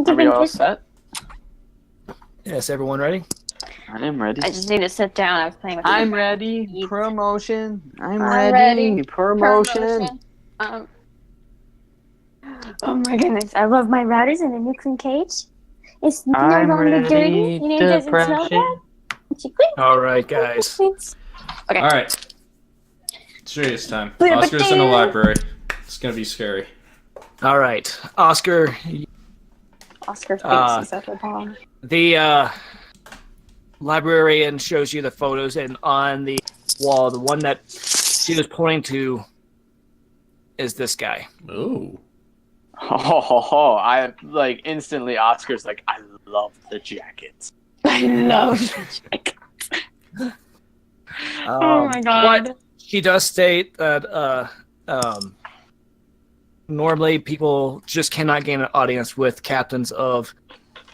Are we all set? Yes, everyone ready? I am ready. I just need to sit down. I was playing with. I'm ready. Promotion. I'm ready. ready. Promotion. Oh my goodness! I love my routers in a nickel cage. It's no I'm longer dirty. ready. And it doesn't smell Depression. bad. All right, guys. Okay. All right. Serious time. But- Oscar's in the library. It's gonna be scary. All right, Oscar. Oscar thinks he's at the bottom. The librarian shows you the photos, and on the wall, the one that she was pointing to is this guy. Ooh. Oh, I like instantly. Oscar's like, I love the jackets. I love it. Oh my god. But she does state that normally people just cannot gain an audience with captains of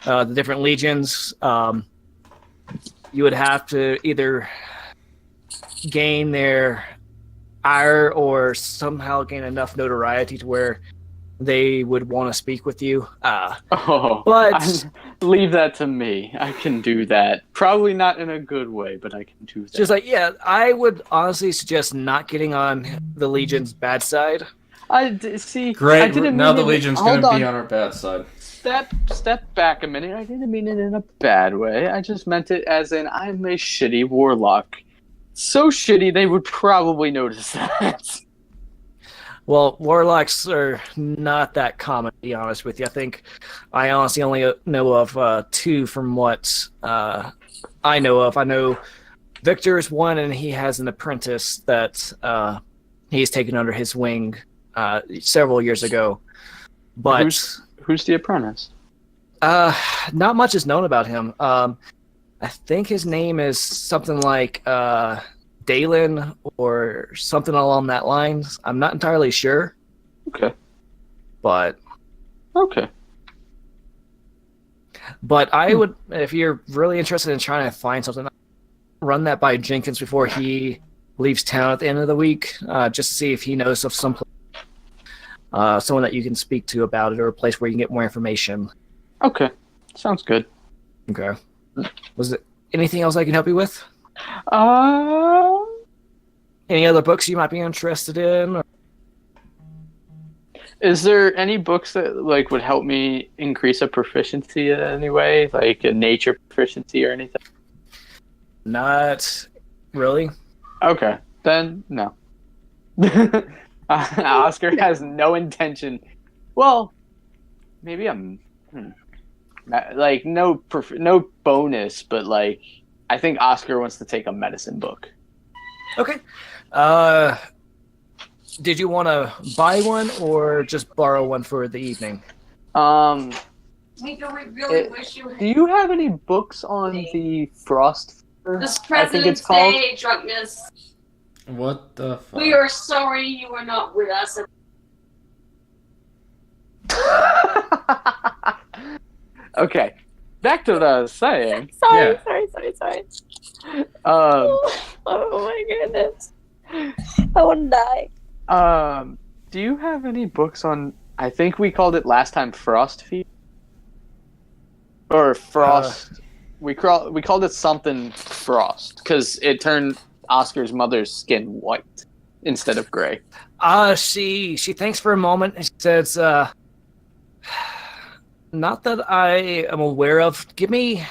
the different legions. You would have to either gain their ire or somehow gain enough notoriety to where they would want to speak with you. But leave that to me. I can do that. Probably not in a good way, but I can do that. just like, yeah, I would honestly suggest not getting on the Legion's bad side. See. Great. I didn't Now mean the it- Legion's hold gonna be on our bad side. Step back a minute. I didn't mean it in a bad way. I just meant it as in I'm a shitty warlock. So shitty they would probably notice that. Well, warlocks are not that common, to be honest with you. I think I honestly only know of two from what I know of. I know Victor is one, and he has an apprentice that he's taken under his wing several years ago. But Who's the apprentice? not much is known about him. I think his name is something like Dalen or something along that lines. I'm not entirely sure. Okay. But I would, if you're really interested in trying to find something, run that by Jenkins before he leaves town at the end of the week, just to see if he knows of someone that you can speak to about it, or a place where you can get more information. Okay. Sounds good. Okay. Was it anything else I can help you with? Any other books you might be interested in? Or... Is there any books that like would help me increase a proficiency in any way, like a nature proficiency or anything? Not really. Okay, then no. Oscar has no intention. Well, maybe I'm like no bonus, but like I think Oscar wants to take a medicine book. Okay. Did you want to buy one or just borrow one for the evening? Do you have any books on the Frost? This I think it's President's called. Day drunkenness. What the fuck? We are sorry you were not with us. Okay, back to what I was saying. Sorry. Um, Oh my goodness. I want to die. Do you have any books on? I think we called it last time Frost Feet or Frost. We called it something Frost because it turned Oscar's mother's skin white instead of gray. She thinks for a moment and she says, not that I am aware of. Give me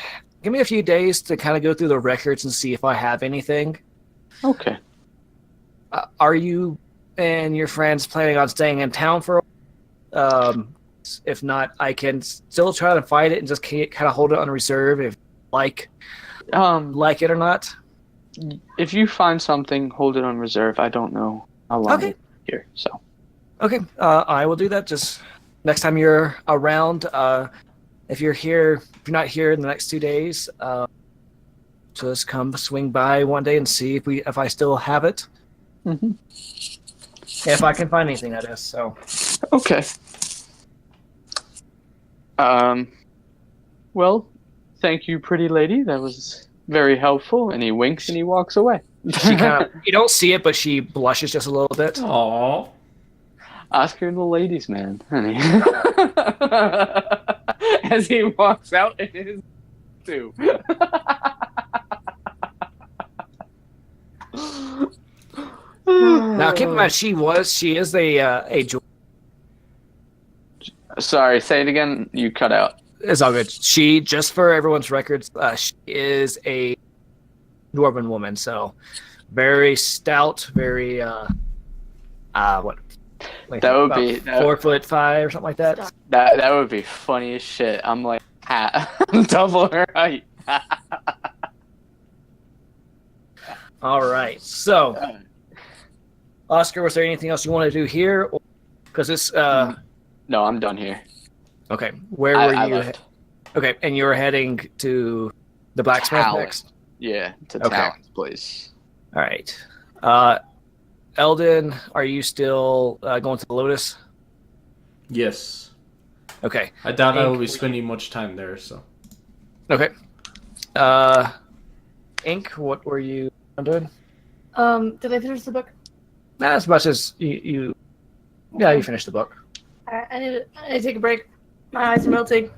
a few days to kind of go through the records and see if I have anything. Okay. Are you and your friends planning on staying in town for if not, I can still try to fight it and just kind of hold it on reserve if like it or not. If you find something, hold it on reserve. I don't know how long Okay. it's here, so. Okay, I will do that. Just next time you're around, if you're not here in the next 2 days, just come swing by one day and see if I still have it. Mm-hmm. If I can find anything, that is. So. Okay. Well, thank you, pretty lady. That was very helpful. And he winks and he walks away. She kind of, you don't see it, but she blushes just a little bit. Aww. Oscar and the ladies, man, honey. as he walks out in his suit. Now, keep in mind, she is a. Sorry, say it again. You cut out. It's all good. She, just for everyone's records, she is a dwarven woman, so very stout, very what? Like That would about be 4'5" or something like that. That would be funny as shit. I'm like double her height. All right. So, Oscar, was there anything else you want to do here? Because it's No, I'm done here. okay. Where were I you? left. Okay, and you were heading to the blacksmith Talon. next. Yeah, to Okay. Talon's place. All right. Eldon, are you still going to the Lotus? Yes. Okay. I doubt I Ink, will be were spending much time there, so. Okay. Ink, what were you doing? Did I finish the book? Not as much as you. Yeah, you finished the book. Alright, I need to take a break. My eyes are melting.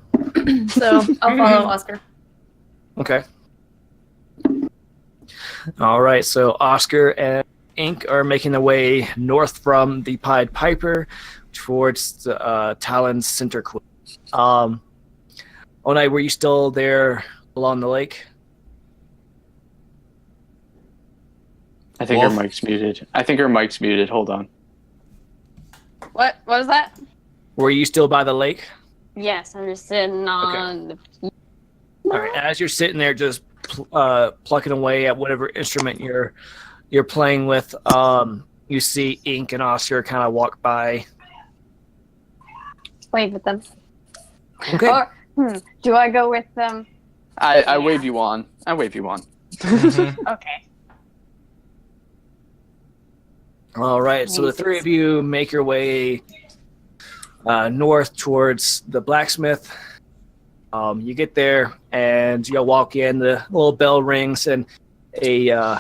So I'll follow Oscar. Okay. All right. So Oscar and Ink are making their way north from the Pied Piper towards the Talon's Center Quill. Onai, were you still there along the lake? I think her Wolf? mic's muted. Hold on. What was that? Were you still by the lake? Yes, I'm just sitting on the. All right. As you're sitting there, just plucking away at whatever instrument you're playing with, you see Ink and Oscar kind of walk by. Wave at them. Okay. Or, do I go with them? I wave you on. I wave you on. Okay. All right. So the three of you make your way north towards the blacksmith. You get there and you walk in. The little bell rings, and a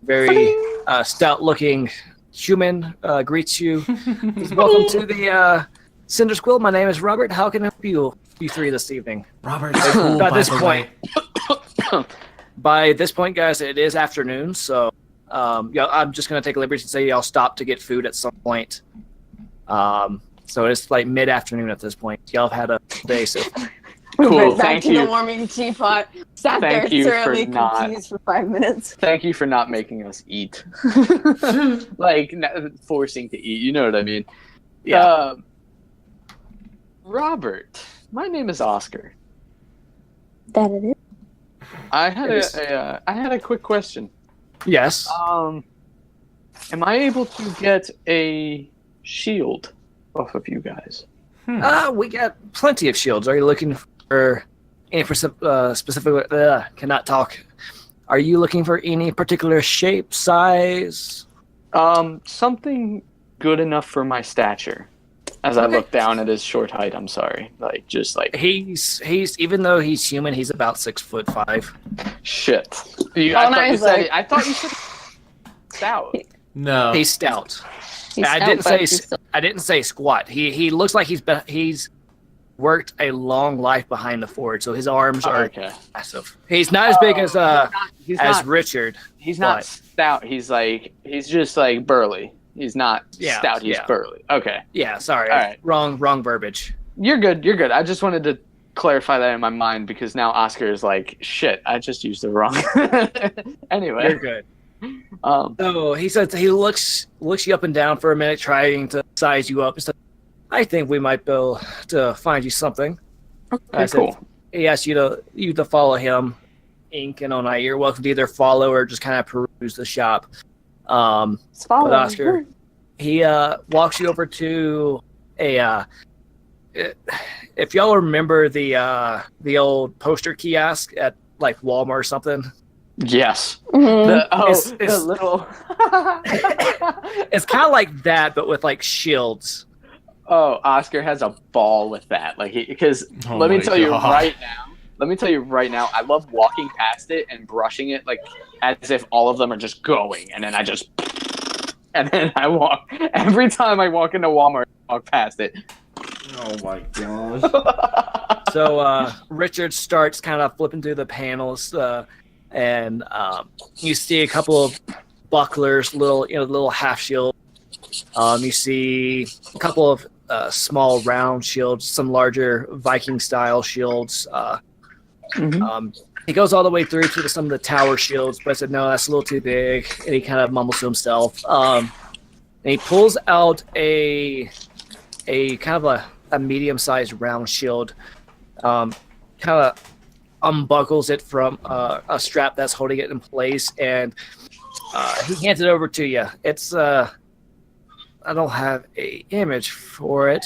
very stout-looking human greets you. Welcome to the Cinder Squill. My name is Robert. How can I help you three this evening? Robert, cool, By by this the point, way. by this point, guys, it is afternoon. So, yeah, I'm just gonna take a liberty and say y'all stop to get food at some point. So it's like mid-afternoon at this point. Y'all have had a day so far. Cool. Went back Thank to you. the warming teapot. Sat Thank there you for thoroughly not- confused for 5 minutes. Thank you for not making us eat. Like forcing to eat. You know what I mean? Yeah. Robert, my name is Oscar. That it is. I had Yes. I had a quick question. Yes. Am I able to get a shield off of you guys? We got plenty of shields. Are you looking for any specific? Cannot talk. Are you looking for any particular shape, size? Something good enough for my stature. As I Okay. look down at his short height, I'm sorry. Like, just like, He's even though he's human, he's about 6'5". shit. I thought you said stout. No. He's stout. He's I stout, didn't but say he's still- I didn't say squat. He looks like he's worked a long life behind the forge, so his arms are Okay. massive. He's not as big as He's as not. Richard. He's not but- stout. He's just like burly. He's not Yeah, stout. He's yeah. burly. Okay. Yeah, sorry. All right. Wrong verbiage. You're good. You're good. I just wanted to clarify that in my mind because now Oscar is like, shit, I just used the wrong. Anyway. You're good. Um, So he says he looks you up and down for a minute, trying to size you up. He said, I think we might be able to find you something. I said, cool. He asked you to follow him. Ink and Onai, you're welcome to either follow or just kind of peruse the shop. It's following. But Oscar, he walks you over to a. If y'all remember the old poster kiosk at like Walmart or something, Yes. Mhm. It's- The little. it's kind of like that, but with like shields. Oh, Oscar has a ball with that. Like, because Oh let me my tell you God. right now. Let me tell you right now. I love walking past it and brushing it, like as if all of them are just going, and then I just, and then I walk. Every time I walk into Walmart, I walk past it. Oh my gosh. So Richard starts kind of flipping through the panels, and you see a couple of bucklers, little half shield. You see a couple of small round shields, some larger Viking style shields. He goes all the way through to some of the tower shields, but I said no, that's a little too big, and he kind of mumbles to himself. And he pulls out a kind of a medium-sized round shield, kind of unbuckles it from a strap that's holding it in place, and he hands it over to you. It's I don't have a image for it,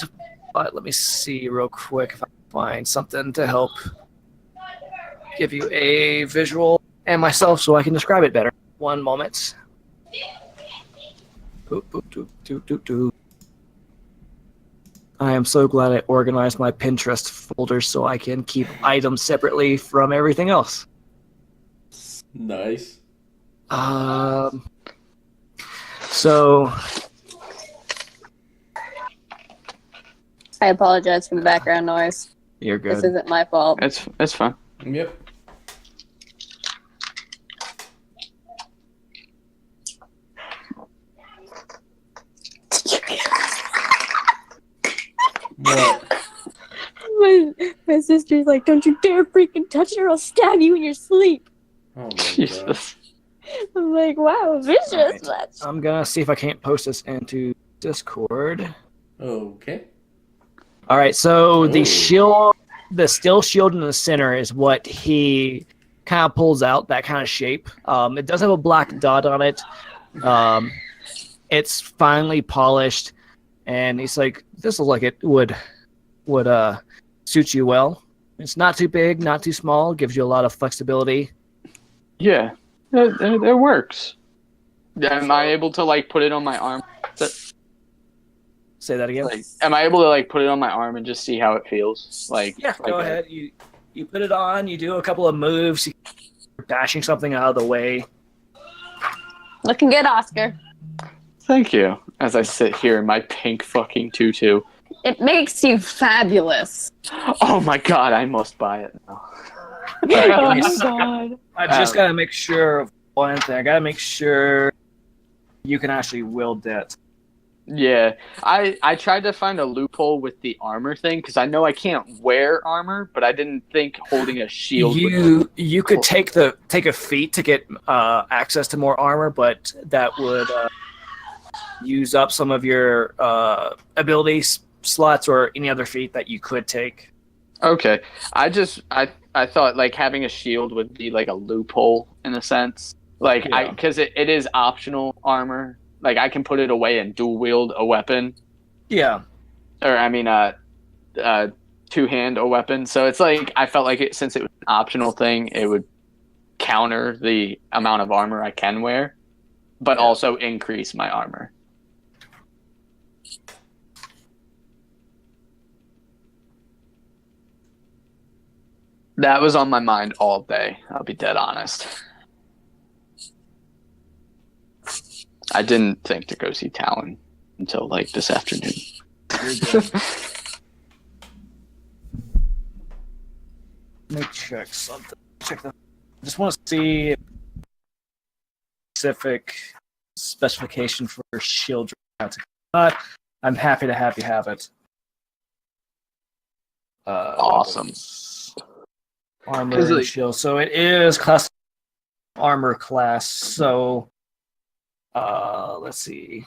but let me see real quick if I can find something to help give you a visual and myself so I can describe it better. One moment. I am so glad I organized my Pinterest folder so I can keep items separately from everything else. Nice. So I apologize for the background noise. you're This good. isn't my fault. It's fine. Yep. What? My sister's like, don't you dare freaking touch her, I'll stab you in your sleep. Oh my god. Jesus. I'm like, wow, vicious. Alright. That's I'm gonna see if I can't post this into Discord. Okay. All right, so Ooh. the shield, the steel shield in the center is what he kind of pulls out, that kind of shape. It does have a black dot on it. It's finely polished, and he's like, "This looks like it would suit you well. It's not too big, not too small. Gives you a lot of flexibility." Yeah, it works. Am I able to like put it on my arm? Say that again. Like, am I able to like put it on my arm and just see how it feels? Like, Yeah, like go ahead. You put it on. You do a couple of moves. You're bashing something out of the way. looking good, Oscar. Thank you. As I sit here in my pink fucking tutu. It makes you fabulous. Oh my god, I must buy it now. Oh my god. I just gotta make sure of one thing. I gotta make sure you can actually wield that. Yeah, I tried to find a loophole with the armor thing because I know I can't wear armor, but I didn't think holding a shield. You could take a feat to get access to more armor, but that would use up some of your ability slots or any other feat that you could take. Okay, I thought like having a shield would be like a loophole in a sense, like Yeah. because it is optional armor. Like I can put it away and dual wield a weapon, Yeah. or I mean two-hand a weapon. So it's like I felt like since it was an optional thing, it would counter the amount of armor I can wear, but also increase my armor. That was on my mind all day. I'll be dead honest. I didn't think to go see Talon until like this afternoon. Let me check something. I just want to see specific specification for shield. But I'm happy to have you have it. Awesome. Armor and shield. So it is class armor class. So let's see.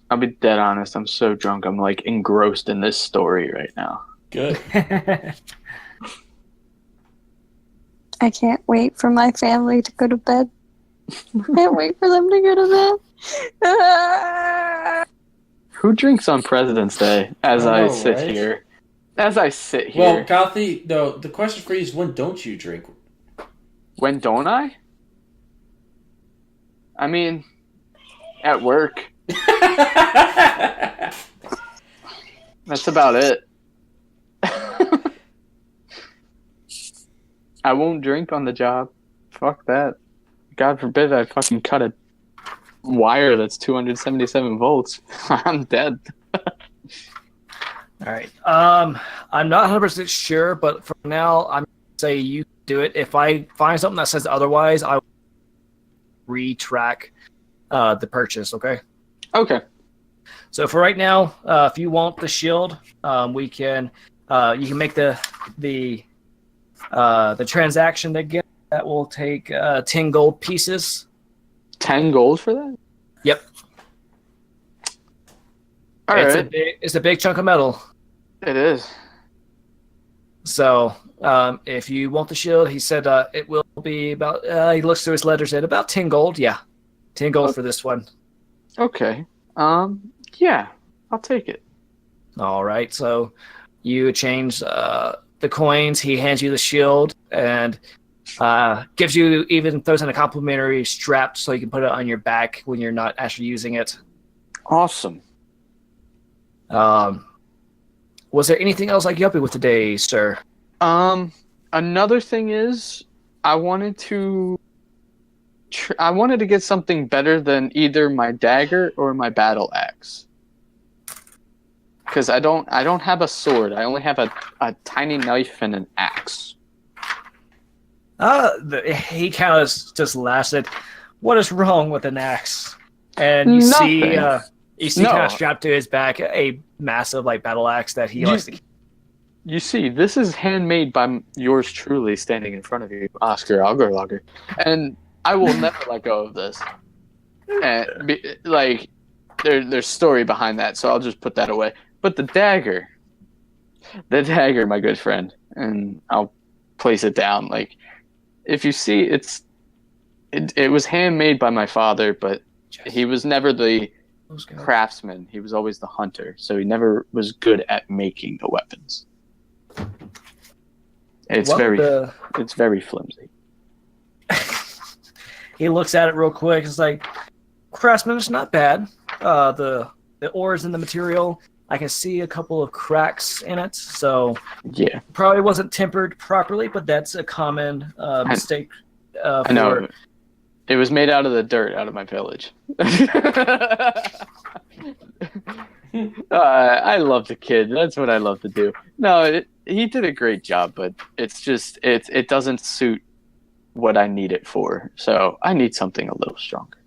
I'll be dead honest. I'm so drunk. I'm like engrossed in this story right now. Good. I can't wait for my family to go to bed. Can't wait for them to go to bed. Who drinks on President's Day? As I I know, sit right? here. As I sit here. Well, Gothy, the question for you is when don't you drink? When don't I? I mean, at work. That's about it. I won't drink on the job. Fuck that. God forbid I fucking cut a wire that's 277 volts. I'm dead. All right. I'm not 100% sure, but for now, I'm going to say you do it. If I find something that says otherwise, I will retrack the purchase, okay? Okay. So for right now, if you want the shield, we can you can make the transaction again. That will take 10 gold pieces. 10 gold for that? Yep. All right. It's a big chunk of metal. It is. So if you want the shield, he said it will be about, he looks through his letters at about 10 gold. Yeah. 10 gold for this one. Okay. Yeah, I'll take it. All right. So you change the coins. He hands you the shield and gives you, even throws in a complimentary strap so you can put it on your back when you're not actually using it. Awesome. Was there anything else I could help you with today, sir? Another thing is, I wanted to get something better than either my dagger or my battle axe. Because I don't have a sword. I only have a tiny knife and an axe. He kind of just laughs at, what is wrong with an axe? And you Nothing. see kind of strapped to his back a massive battle axe that he likes to keep. You see, this is handmade by yours truly standing in front of you, Oscar Augerlager. And I will never let go of this. And there's story behind that, so I'll just put that away. But the dagger, my good friend, and I'll place it down. If you see, it was handmade by my father, but he was never the craftsman. He was always the hunter, so he never was good at making the weapons. It's very flimsy. He looks at it real quick. It's like, craftsman, it's not bad. The ores in the material, I can see a couple of cracks in it, so yeah, probably wasn't tempered properly, but that's a common mistake. I know. It was made out of the dirt out of my village. I love the kid. That's what I love to do. No, he did a great job, but it's just it doesn't suit what I need it for. So I need something a little stronger.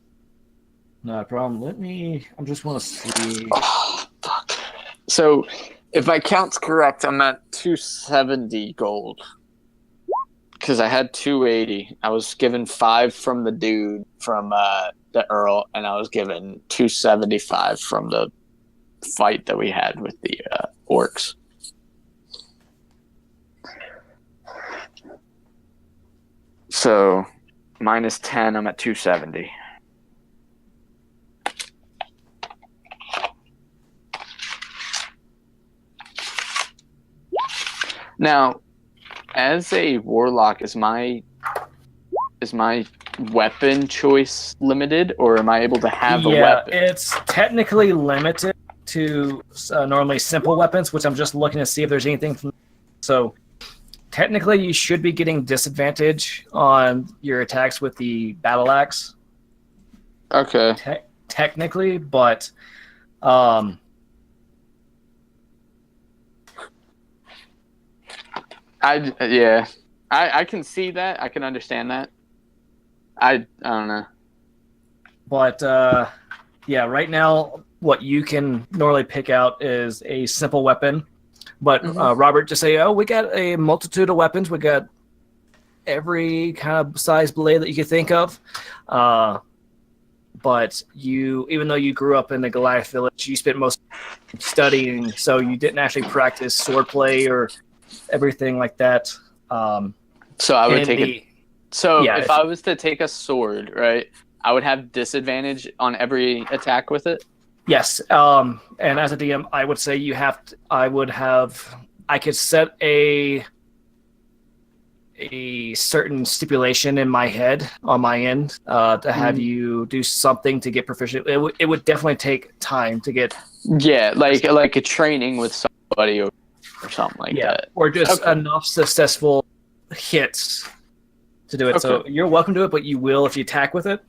No problem. I just want to see. Oh, fuck. So if my count's correct, I'm at 270 gold. Because I had 280. I was given 5 from the dude from the Earl, and I was given 275 from the fight that we had with the orcs. So minus 10, I'm at 270. Now, as a warlock, is my weapon choice limited, or am I able to have a weapon? Yeah, it's technically limited to normally simple weapons, which I'm just looking to see if there's anything from. So technically, you should be getting disadvantage on your attacks with the battle axe. Okay. Technically, but I can see that. I can understand that. I don't know. But yeah, right now what you can normally pick out is a simple weapon. But Robert just say, "Oh, we got a multitude of weapons. We got every kind of size blade that you could think of." But even though you grew up in the Goliath village, you spent most studying, so you didn't actually practice swordplay or everything like that. So I would take it. So yeah, if I was to take a sword, right, I would have disadvantage on every attack with it. Yes, and as a DM, I would say I could set a certain stipulation in my head on my end to have you do something to get proficient. It would definitely take time to get. Yeah, like a training with somebody or something like that. Or just enough successful hits to do it. So Okay. you're welcome to it, but you will, if you attack with it,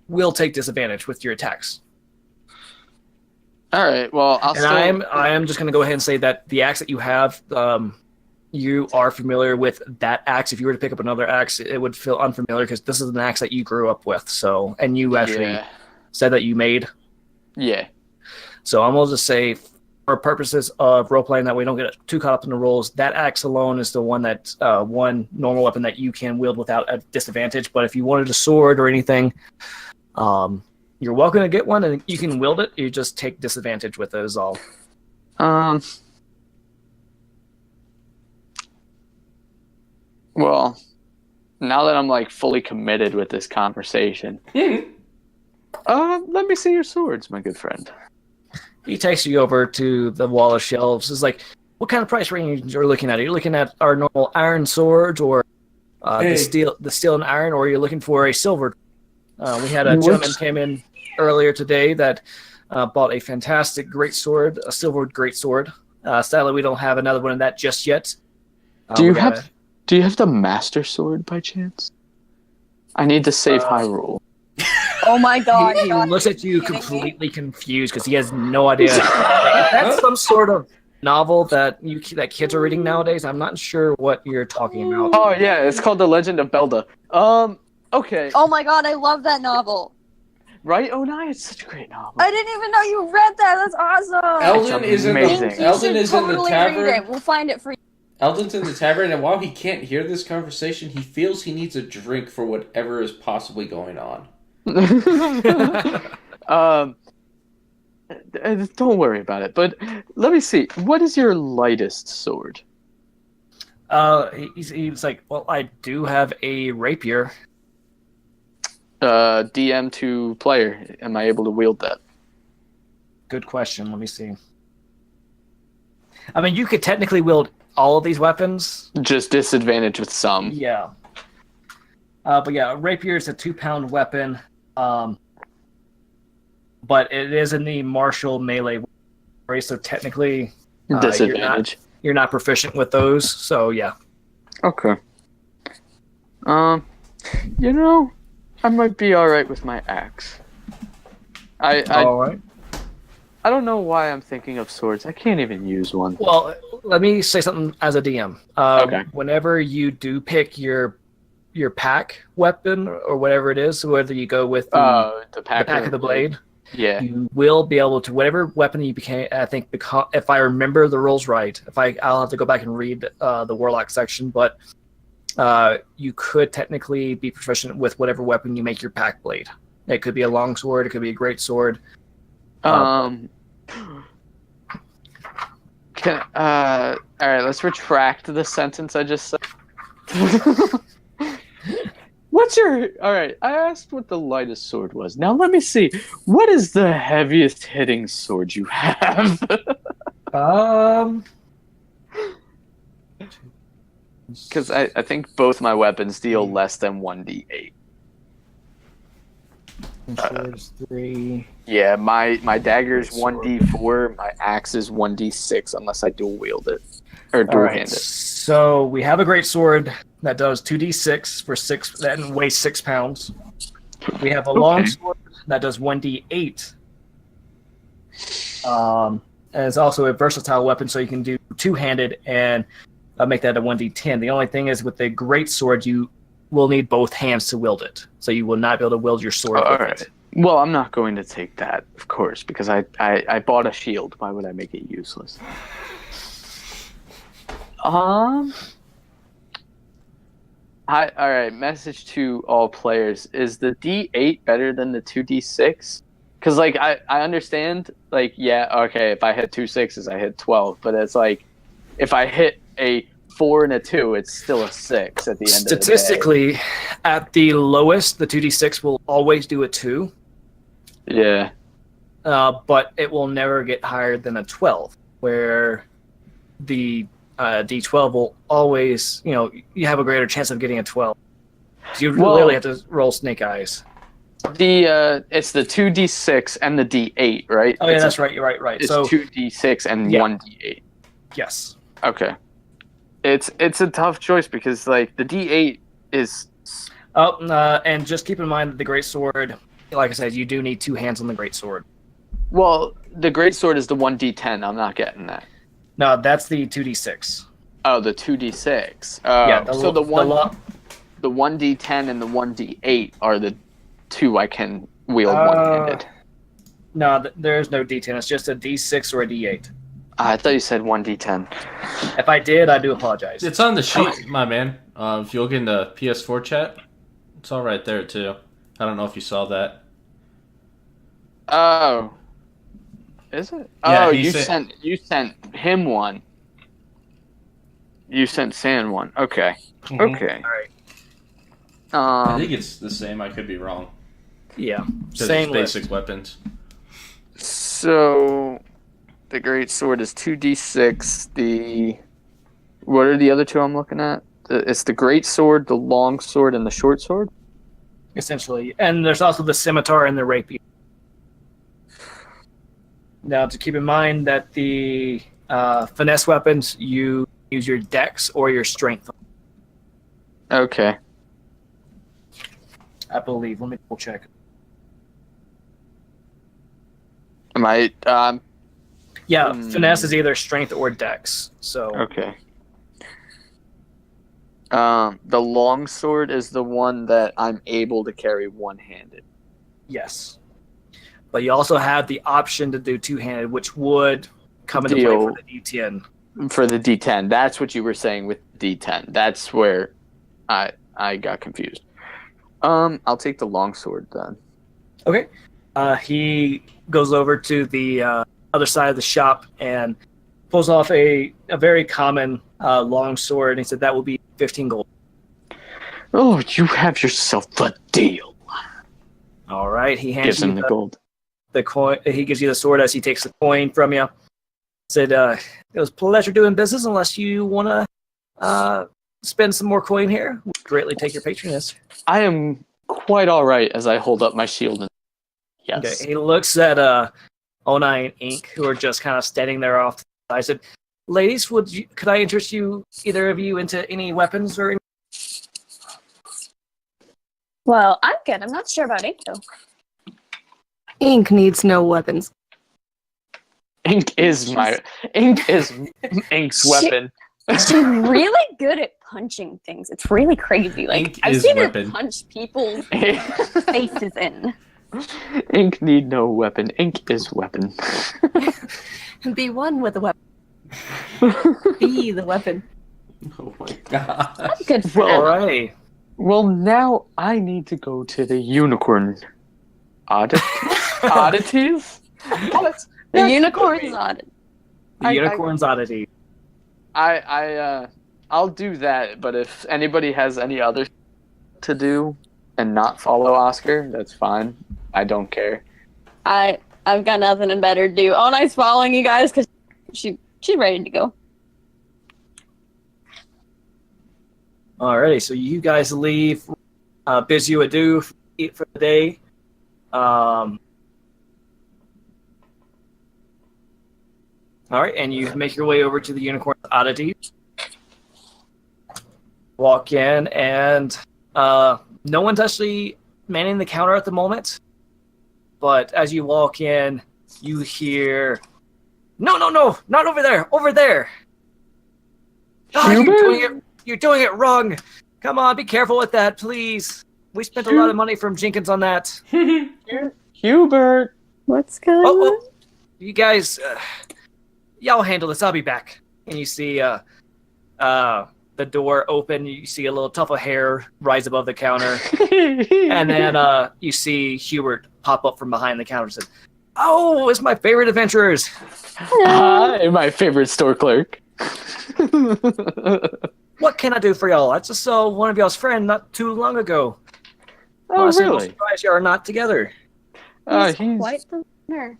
will take disadvantage with your attacks. All right. Well, I am just going to go ahead and say that the axe that you have, you are familiar with that axe. If you were to pick up another axe, it would feel unfamiliar because this is an axe that you grew up with. So, and you actually said that you made. Yeah. So I'm going to just say, for purposes of role playing, that we don't get too caught up in the rules, that axe alone is the one that one normal weapon that you can wield without a disadvantage. But if you wanted a sword or anything, you're welcome to get one, and you can wield it. You just take disadvantage with it is all. Well, now that I'm like fully committed with this conversation, let me see your swords, my good friend. He takes you over to the wall of shelves. It's like, what kind of price range are you looking at? Are you looking at our normal iron swords, or the steel and iron, or are you looking for a silver? We had a gentleman came in earlier today that bought a fantastic great sword, a silver great sword. Sadly, we don't have another one of that just yet. Do you have the master sword by chance? I need to save Hyrule. Oh my god. He looks at you completely confused because he has no idea. If that's some sort of novel that kids are reading nowadays, I'm not sure what you're talking about. Oh yeah, it's called The Legend of Zelda. Okay. Oh my god, I love that novel. Right, Onai? It's such a great novel. I didn't even know you read that. That's awesome. Eldon is in amazing. the Eldon is in the Totally tavern. read it. We'll find it for you. Eldon's in the tavern, and while he can't hear this conversation, he feels he needs a drink for whatever is possibly going on. Don't worry about it. But let me see. What is your lightest sword? He's like, well, I do have a rapier. DM to player. Am I able to wield that? Good question. Let me see. I mean, you could technically wield all of these weapons. Just disadvantage with some. Yeah. But yeah, a rapier is a 2-pound weapon. But it is in the martial melee race, so technically Disadvantage. You're not proficient with those, so yeah. Okay. You know, I might be alright with my axe. Alright. I don't know why I'm thinking of swords. I can't even use one. Well, let me say something as a DM. Okay. Whenever you do pick your pack weapon or whatever it is, whether you go with the pack of the blade, yeah, you will be able to whatever weapon you became. I think if I remember the rules right, I'll have to go back and read the warlock section, but you could technically be proficient with whatever weapon you make your pack blade. It could be a long sword, it could be a great sword. All right, let's retract the sentence I just said. All right, I asked what the lightest sword was. Now let me see. What is the heaviest hitting sword you have? Because I think both my weapons deal less than 1d8. Swords 3. Yeah, my dagger's 1d4, my axe is 1d6 unless I dual wield it. Or dual hand it. So we have a great sword that does 2d6 for 6 that weighs 6 pounds. We have a long sword that does 1d8. And it's also a versatile weapon, so you can do two-handed and make that a 1d10. The only thing is with the great sword, you will need both hands to wield it. So you will not be able to wield your sword with it. Well, I'm not going to take that, of course, because I bought a shield. Why would I make it useless? All right, message to all players. Is the D8 better than the 2D6? Because, like, I understand, like, yeah, okay, if I hit 2 6s, I hit 12. But it's like, if I hit a 4 and a 2, it's still a 6 at the end of the day. Statistically, at the lowest, the 2d6 will always do a 2. Yeah. But it will never get higher than a 12, where the d12 will always, you have a greater chance of getting a 12. So you literally have to roll snake eyes. It's the 2d6 and the d8, right? Oh yeah, that's right. You're right. It's So 2d6 and 1d8. yes. Okay. It's a tough choice because like the d8 is Oh, and just keep in mind that the great sword, like I said, you do need 2 hands on the great sword. Well, the great sword is the 1d10. I'm not getting that. No, that's the 2d6. Oh, the 2d6. Oh, Yeah, so the 1d10 and the 1d8 are the 2 I can wield one-handed. No, there's no d10. It's just a d6 or a d8. I thought you said 1d10. If I did, I do apologize. It's on the sheet, my man. If you look in the PS4 chat, it's all right there too. I don't know if you saw that. Oh. Is it? Yeah, Oh, he you sent him one. You sent San one. Okay. Mhm. Okay. All right. I think it's the same. I could be wrong. Yeah. Just Same basic list. weapons. So the great sword is 2d6. What are the other 2 I'm looking at? It's the great sword, the long sword, and the short sword. Essentially. And there's also the scimitar and the rapier. Now, to keep in mind that the finesse weapons, you use your dex or your strength, Okay. I believe. Let me double check. Am I? Yeah, finesse is either strength or dex. So Okay. The long sword is the one that I'm able to carry one-handed. yes. But you also have the option to do two-handed, which would come into play for the D10. For the D10, that's what you were saying with D10. That's where I got confused. I'll take the longsword then. Okay. He goes over to the other side of the shop and pulls off a very common longsword. And he said that will be 15 gold. Oh, you have yourself a deal. All right. He hands Gives you him the gold. the coin. He gives you the sword as he takes the coin from you. Said, it was a pleasure doing business. Unless you want to spend some more coin here, we greatly take your patronage. I am quite all right as I hold up my shield. And yes. Okay. He looks at Onai and Ink, who are just kind of standing there off to the side. I said, ladies, could I interest you, either of you, into any weapons or? Well, I'm good. I'm not sure about Ink, though. Ink needs no weapons. Ink is Ink's weapon. She's really good at punching things. It's really crazy. Like, Ink I've is seen weapon. her punch people's faces in. Ink need no weapon. Ink is weapon. Be one with the weapon. Be the weapon. Oh my god. That's good for All them. right. Well, now I need to go to the unicorn oddities. The unicorn's odd. The unicorn's oddity. I'll do that. But if anybody has any other to do and not follow Oscar, that's fine. I don't care. I've got nothing better to do. Oh, nice following you guys because she's ready to go. Alrighty, so you guys leave. Bids you adieu for the day. Alright, and you make your way over to the Unicorn Oddity. Walk in, and no one's actually manning the counter at the moment. But as you walk in, you hear, No, not over there, over there! Ah, you're doing it wrong! Come on, be careful with that, please. We spent a lot of money from Jenkins on that. Hubert. What's going on? Oh, you guys, y'all handle this. I'll be back. And you see the door open. You see a little tuft of hair rise above the counter. And then you see Hubert pop up from behind the counter and says, "Oh, it's my favorite adventurers." Hi, my favorite store clerk. What can I do for y'all? I just saw one of y'all's friend not too long ago. Oh, Honestly, I'm really? surprised y'all are not together. He's quite the winner.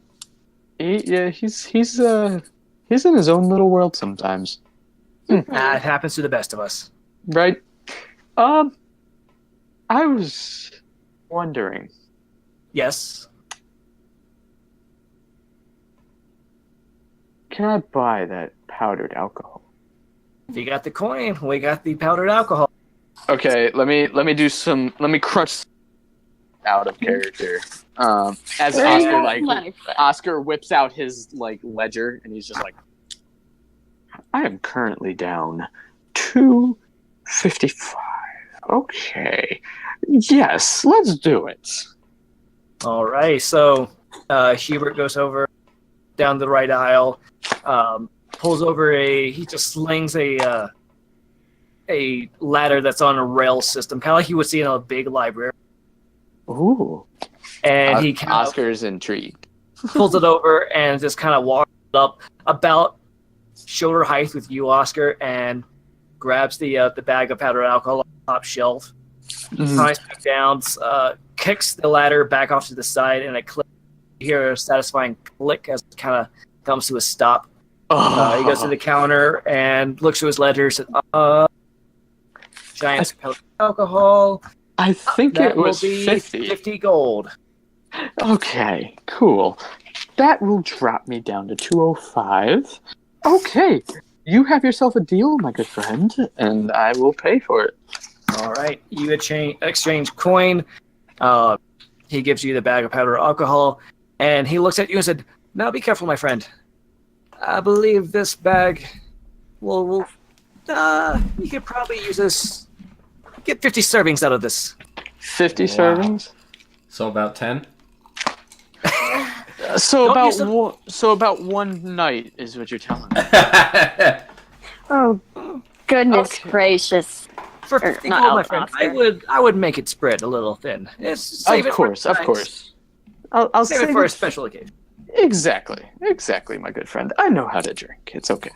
He's in his own little world sometimes. It happens to the best of us. Right? I was wondering. Yes. Can I buy that powdered alcohol? If you got the coin, we got the powdered alcohol. Okay, let me do some. Let me crunch out of character. As Oscar whips out his ledger, and he's just like, I am currently down 255. Okay, yes, let's do it. All right, so Hubert goes over down the right aisle, pulls over he just slings a ladder that's on a rail system, kind of like you would see in a big library. Ooh. And he Oscar's intrigued. pulls it over and just kind of walks up about shoulder height with you, Oscar, and grabs the bag of powdered alcohol on the top shelf. Ties back down, kicks the ladder back off to the side, and you hear a satisfying click as it kind of comes to a stop. He goes to the counter and looks to his ledger. Says, giant alcohol. I think that it was will be 50 gold. Okay, cool. That will drop me down to 205. Okay, you have yourself a deal, my good friend, and I will pay for it. All right, you exchange coin. He gives you the bag of powdered alcohol, and he looks at you and said, "Now be careful, my friend. I believe this bag will you could probably use this. Get 50 servings out of this." 50 servings? So about 10? So about one night is what you're telling me. Oh, goodness gracious. For 50 not gold, my out, friend, Oscar. I would make it spread a little thin. Save Of course. I'll Save it for a special occasion. Exactly, my good friend. I know how to drink. It's okay.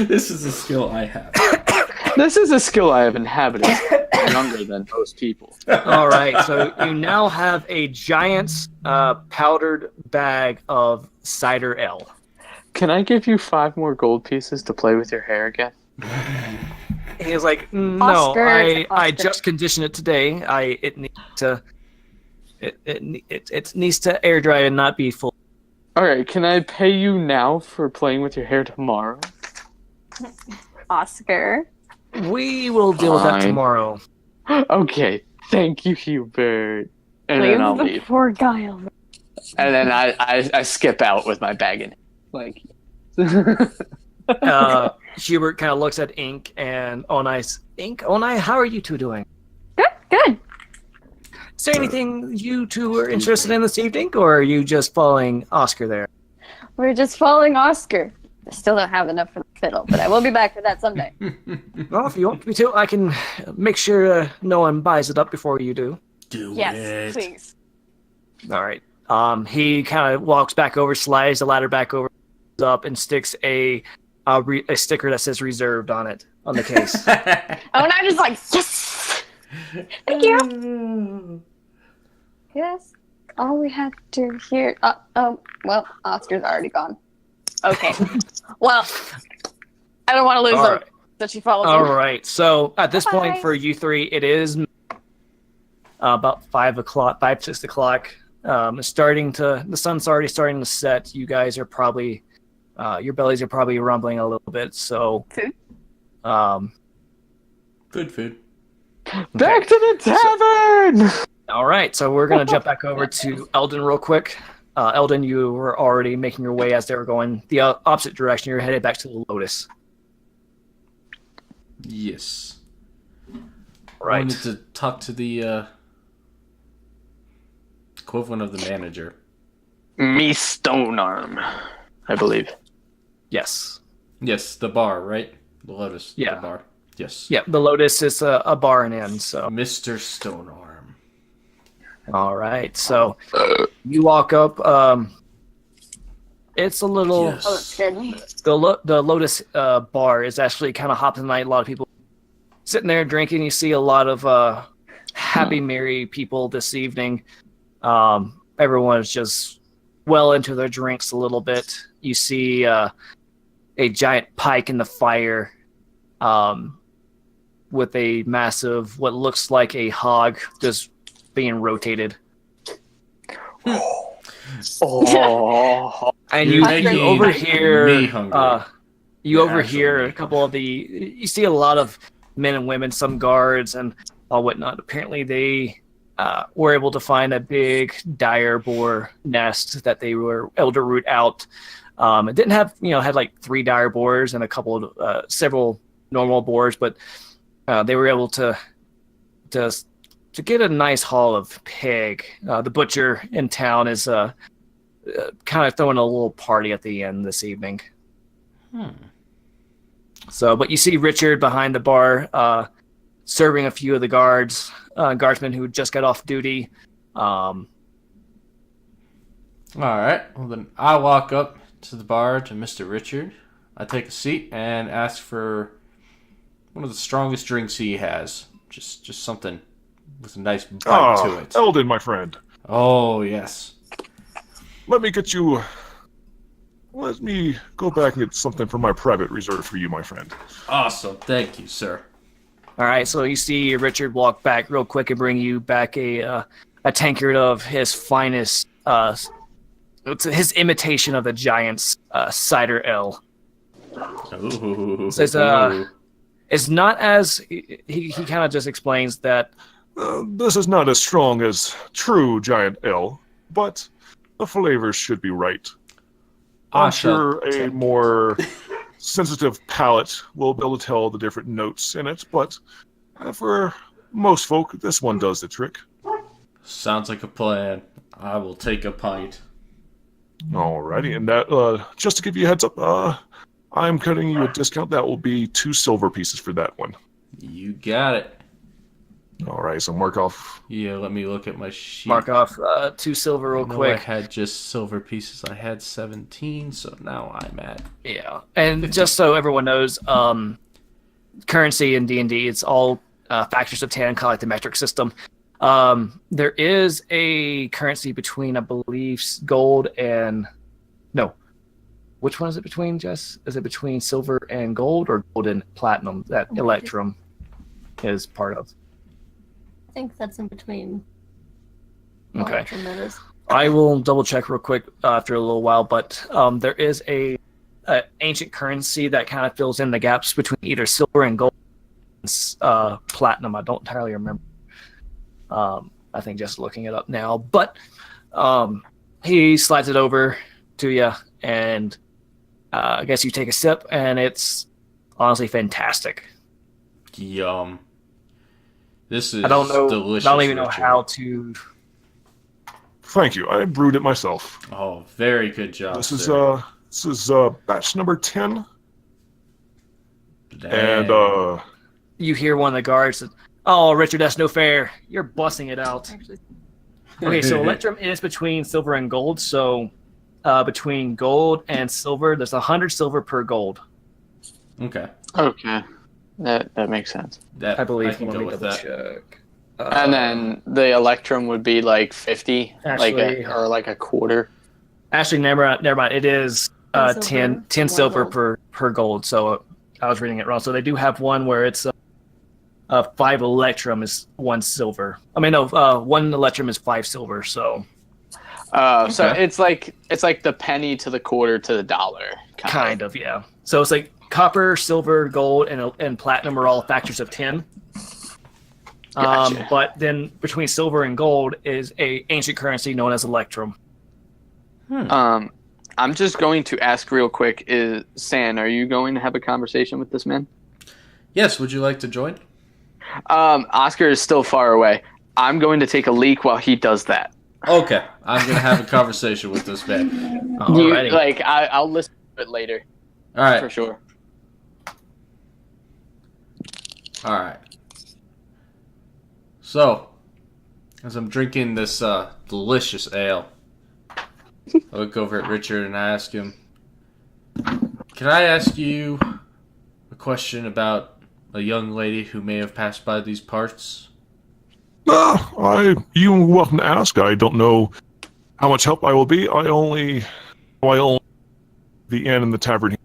This is a skill I have. This is a skill I have inhabited younger than most people. All right, so you now have a giant powdered bag of cider ale. Can I give you 5 more gold pieces to play with your hair again? He's like, no, Oscar. I just conditioned it today. It needs to air dry and not be full. Alright, can I pay you now for playing with your hair tomorrow? Oscar. We will deal with that Fine. tomorrow. Okay, thank you, Hubert. And Leave then I'll the leave. poor guy alone. And then I skip out with my bag in. Like, Hubert kind of looks at Ink and Onai's. Ink, Onai, how are you two doing? Good. Is there anything you two are interested in this evening, or are you just following Oscar there? We're just following Oscar. I still don't have enough for the fiddle, but I will be back for that someday. Well, if you want me to, I can make sure no one buys it up before you do. Do Yes, it. please. All right. He kind of walks back over, slides the ladder back over, up, and sticks a sticker that says "reserved" on it on the case. Oh, and I'm just like, yes! Thank you! Yes. All we had to hear. Well, Oscar's already gone. Okay. Well, I don't want to lose All her. right. So she follows All him. right. So at this point, Bye. for you three, it is about 6 o'clock. The sun's already starting to set. You guys are probably, your bellies are probably rumbling a little bit. So, Food? Good food. back to the tavern! All right. So we're gonna jump back over to Eldon real quick. Eldon, you were already making your way as they were going the opposite direction. You're headed back to the Lotus. Yes. Right. I wanted to talk to the equivalent of the manager. Me Stonearm, I believe. Yes. Yes, the bar, right? The Lotus. Yeah. The bar. Yes. Yeah. The Lotus is a bar and inn. So. Mr. Stonearm. All right. So you walk up. It's a little. Yes. Oh, that scared me. The Lotus bar is actually kind of hot tonight. A lot of people sitting there drinking. You see a lot of happy, merry people this evening. Everyone is just well into their drinks a little bit. You see a giant pike in the fire with a massive, what looks like a hog just being rotated. Oh, And You're you making overhear me hungry. you overhear a couple of you see a lot of men and women, some guards and all whatnot. Apparently, they were able to find a big dire boar nest that they were able to root out. It didn't have, had like 3 dire boars and a couple of several normal boars, but they were able to get a nice haul of pig. The butcher in town is kind of throwing a little party at the end this evening. So, but you see Richard behind the bar, serving a few of the guardsmen who just got off duty. All right. Well, then I walk up to the bar to Mr. Richard. I take a seat and ask for one of the strongest drinks he has. Just something with a nice bite to it. Eldon, my friend. Oh, yes. Let me go back and get something from my private reserve for you, my friend. Awesome. Thank you, sir. All right, so you see Richard walk back real quick and bring you back a tankard of his finest, it's his imitation of the Giant's cider ale. Ooh. Says, it's not as he kind of just explains that This is not as strong as true Giant Ale, but the flavors should be right. I'm sure a more sensitive palate will be able to tell the different notes in it, but for most folk, this one does the trick. Sounds like a plan. I will take a pint. Alrighty, and that, just to give you a heads up, I'm cutting you a discount. That will be 2 silver pieces for that one. You got it. Alright, so mark off. Yeah, let me look at my sheet. mark off 2 silver real I quick. had just silver pieces. I had 17, so now I'm at... Yeah, and just so everyone knows, currency in D&D, it's all factors of 10, kind of like the metric system. There is a currency between, I believe, gold and... No. Which one is it between, Jess? Is it between silver and gold, or gold and platinum that Electrum is part of? I think that's in between. Okay. That is. I will double check real quick after a little while, but there is a ancient currency that kind of fills in the gaps between either silver and gold and platinum. I don't entirely remember. I think just looking it up now, but he slides it over to you, and I guess you take a sip, and it's honestly fantastic. Yum. This is I don't know. delicious. I don't even know Richard. how to. Thank you. I brewed it myself. Oh, very good job, This sir. is batch number 10, Damn. and You hear one of the guards say, "Oh, Richard, that's no fair. You're busting it out." Actually, Okay, so Electrum is between silver and gold. So between gold and silver, there's 100 silver per gold. Okay. Okay, that makes sense. That, I believe. can Let go me with double that. check. And then the Electrum would be like 50, Actually- or like a quarter. Actually, never mind. It is 10 10 silver, silver 1 gold. per gold. So I was reading it wrong. So they do have one where it's 5 Electrum is 1 silver. I mean, no, 1 Electrum is 5 silver. So So Okay. it's like the penny to the quarter to the dollar. kind of, yeah. So it's like copper, silver, gold, and platinum are all factors of 10. Gotcha. But then between silver and gold is a ancient currency known as Electrum. I'm just going to ask real quick: San, are you going to have a conversation with this man? Yes, would you like to join? Oscar is still far away. I'm going to take a leak while he does that. Okay, I'm gonna have a conversation with this man. Alrighty. I'll listen to it later All right, for sure. all right. So, as I'm drinking this delicious ale, I look over at Richard and I ask him, "Can I ask you a question about a young lady who may have passed by these parts?" you're welcome to ask. I don't know how much help I will be. I only the inn and the tavern.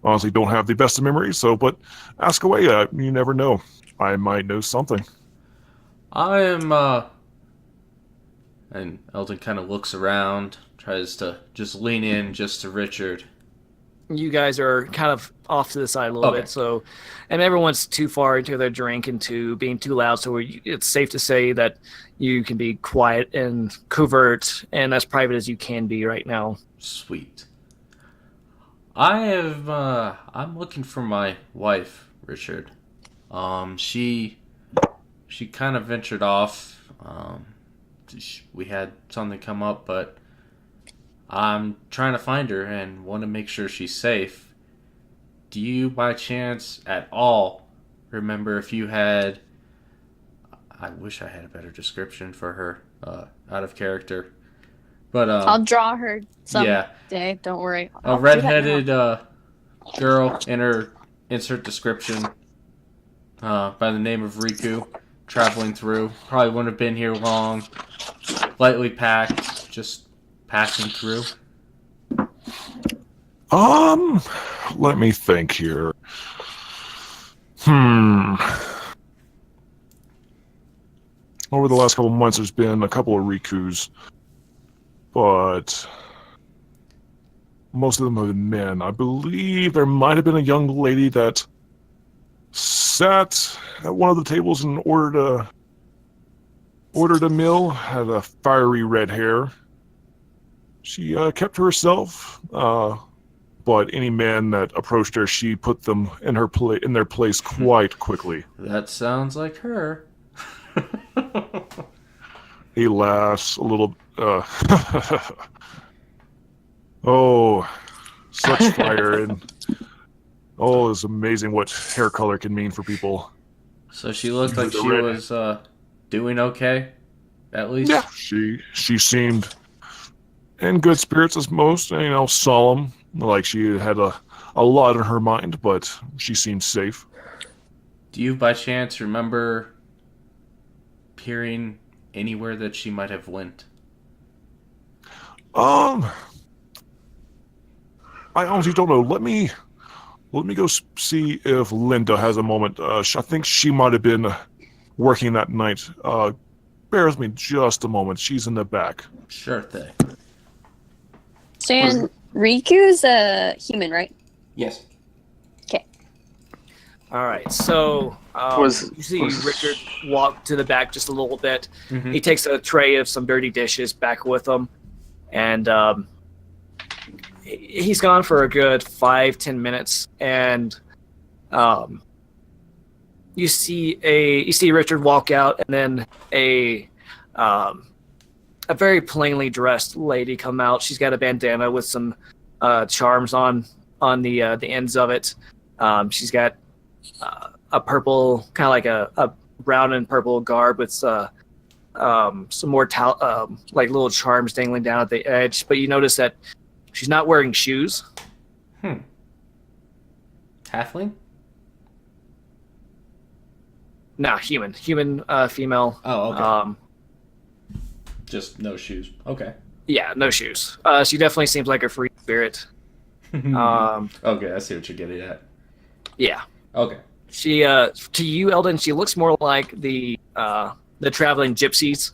Honestly, don't have the best of memories. So, but ask away. You never know. I might know something. I am, and Eldon kind of looks around, tries to just lean in just to Richard. you guys are kind of off to the side a little Okay. bit. So, and everyone's too far into their drink and to being too loud. So it's safe to say that you can be quiet and covert and as private as you can be right now. Sweet. I'm looking for my wife, Richard. She kind of ventured off. We had something come up, but I'm trying to find her and want to make sure she's safe. Do you, by chance, at all, remember if you had... I wish I had a better description for her, out of character. But, I'll draw her someday. yeah. Don't worry. A I'll do that now. redheaded girl in her insert description by the name of Riku, traveling through. Probably wouldn't have been here long. Lightly packed, just passing through. Let me think here. Over the last couple of months, there's been a couple of Rikus, but most of them have been men. I believe there might have been a young lady that sat at one of the tables and ordered a meal, had a fiery red hair. She kept to herself, but any man that approached her, she put them in their place quite quickly. That sounds like her. He laughs a little. Oh, such fire! And it's amazing what hair color can mean for people. So she looked like she was doing okay, at least? Yeah, she seemed in good spirits as most, solemn, like she had a lot on her mind, but she seemed safe. Do you by chance remember peering anywhere that she might have went? I honestly don't know. Let me go see if Linda has a moment. I think she might have been working that night. Bear with me just a moment. She's in the back. Sure thing. Stan, Riku's a human, right? Yes. Okay. All right, so you see Richard walk to the back just a little bit. Mm-hmm. He takes a tray of some dirty dishes back with him, and he's gone for a good 5-10 minutes. And you see Richard walk out, and then a very plainly dressed lady come out. She's got a bandana with some charms on the ends of it. She's got a purple, kind of like a brown and purple garb with some more like little charms dangling down at the edge. But you notice that she's not wearing shoes. Halfling? No, human, female. Oh, okay. Just no shoes. Okay. Yeah, no shoes. She definitely seems like a free spirit. Okay, I see what you're getting at. Yeah. Okay. She, to you, Eldon, she looks more like the traveling gypsies.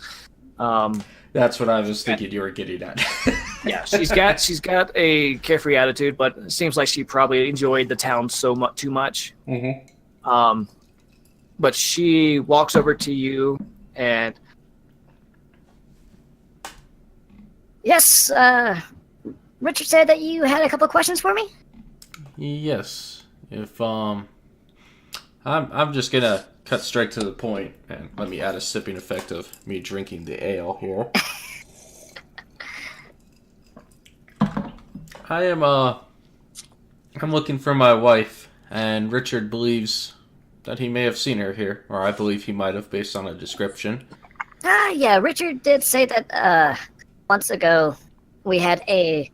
That's what I was thinking you were getting at. Yeah, she's got a carefree attitude, but it seems like she probably enjoyed the town too much. Mm-hmm. But she walks over to you and Yes, Richard said that you had a couple of questions for me? Yes. If I'm just gonna cut straight to the point and let me add a sipping effect of me drinking the ale here. I'm looking for my wife, and Richard believes that he may have seen her here, or I believe he might have based on a description. Yeah, Richard did say that, months ago we had a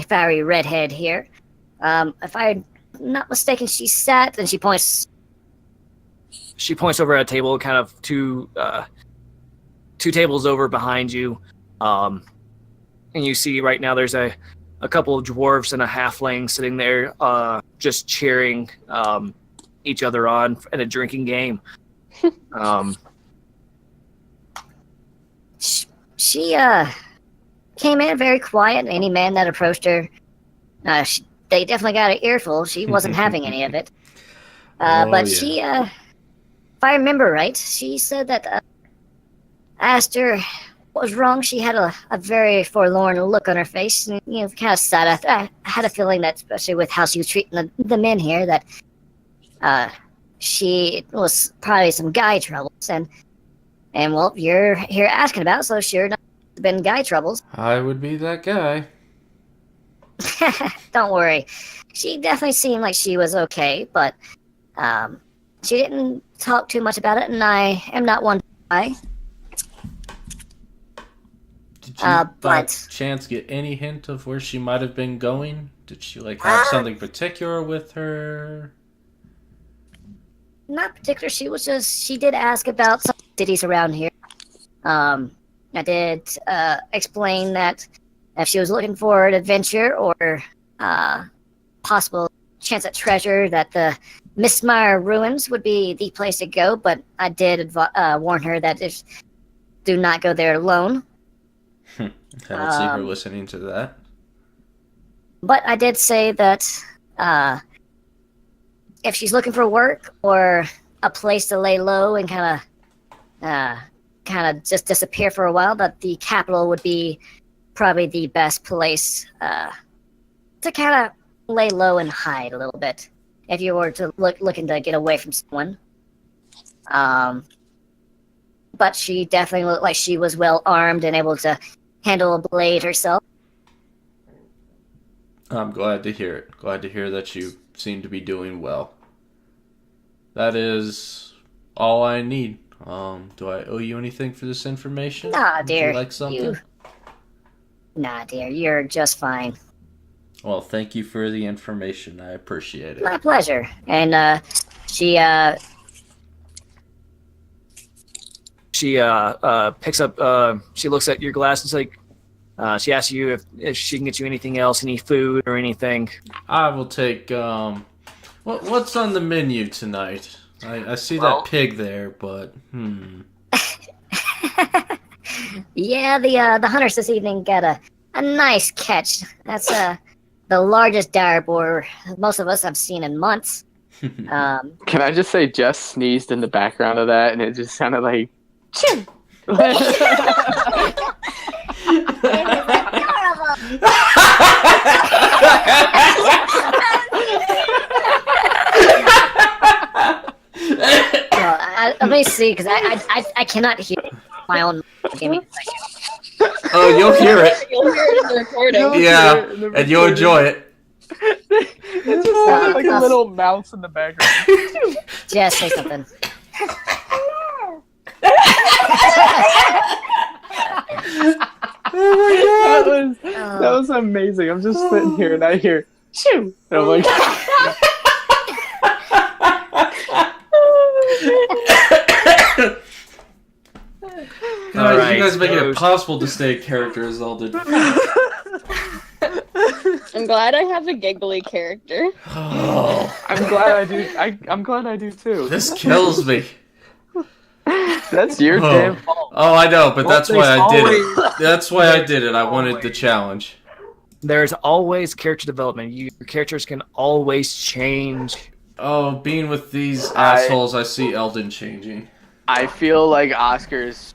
fiery redhead here. If I'm not mistaken, she sat and she points over at a table, kind of two tables over behind you, and you see right now there's a couple of dwarves and a halfling sitting there, just cheering each other on in a drinking game. She came in very quiet. Any man that approached her, they definitely got an earful. She wasn't having any of it. Oh, But yeah. she, if I remember right, she said that I asked her what was wrong. She had a very forlorn look on her face, and kind of sad. I had a feeling that, especially with how she was treating the men here, that she was probably some guy troubles. And well, you're here asking about, so sure not been guy troubles. I would be that guy. Don't worry. She definitely seemed like she was okay, but she didn't talk too much about it, and I am not one to lie. Did you, by but- chance, get any hint of where she might have been going? Did she have something particular with her? Not particular. She did ask about some cities around here. I did explain that if she was looking for an adventure or possible chance at treasure, that the Mistmire ruins would be the place to go. But I did warn her that do not go there alone. I don't see her listening to that. But I did say that if she's looking for work or a place to lay low and kind of just disappear for a while, that the capital would be probably the best place to kind of lay low and hide a little bit if you were to looking to get away from someone. But she definitely looked like she was well armed and able to handle a blade herself. I'm glad to hear it. Glad to hear that you seem to be doing well. That is all I need. Do I owe you anything for this information? Nah, Would dear. you like something? Nah, dear. You're just fine. Well, thank you for the information. I appreciate it. My pleasure. And she picks up. She looks at your glass and like. She asks you if she can get you anything else, any food or anything. I will take. What's on the menu tonight? I see that pig there, but Yeah, the hunters this evening got a nice catch. That's the largest dire boar most of us have seen in months. Can I just say Jess sneezed in the background of that, and it just sounded like. Choo! Let me see, because I cannot hear my own. Give me a second. oh, you'll hear it. You'll hear it in the recording. Yeah, and you'll enjoy it. It just sounded like a little mouse in the background. Jess, say something. Oh my god, that was amazing. I'm just sitting here and I hear shoo, and I'm like, You guys make it impossible to stay a character as Eldon. I'm glad I have a giggly character. Oh, I'm glad I do. I'm glad I do too. this kills me. That's your damn fault. Oh, I know, but that's why I did it. always- That's why I did it. I wanted the challenge. There's always character development. Your characters can always change. Oh, being with these assholes, I see Eldon changing. I feel like Oscar's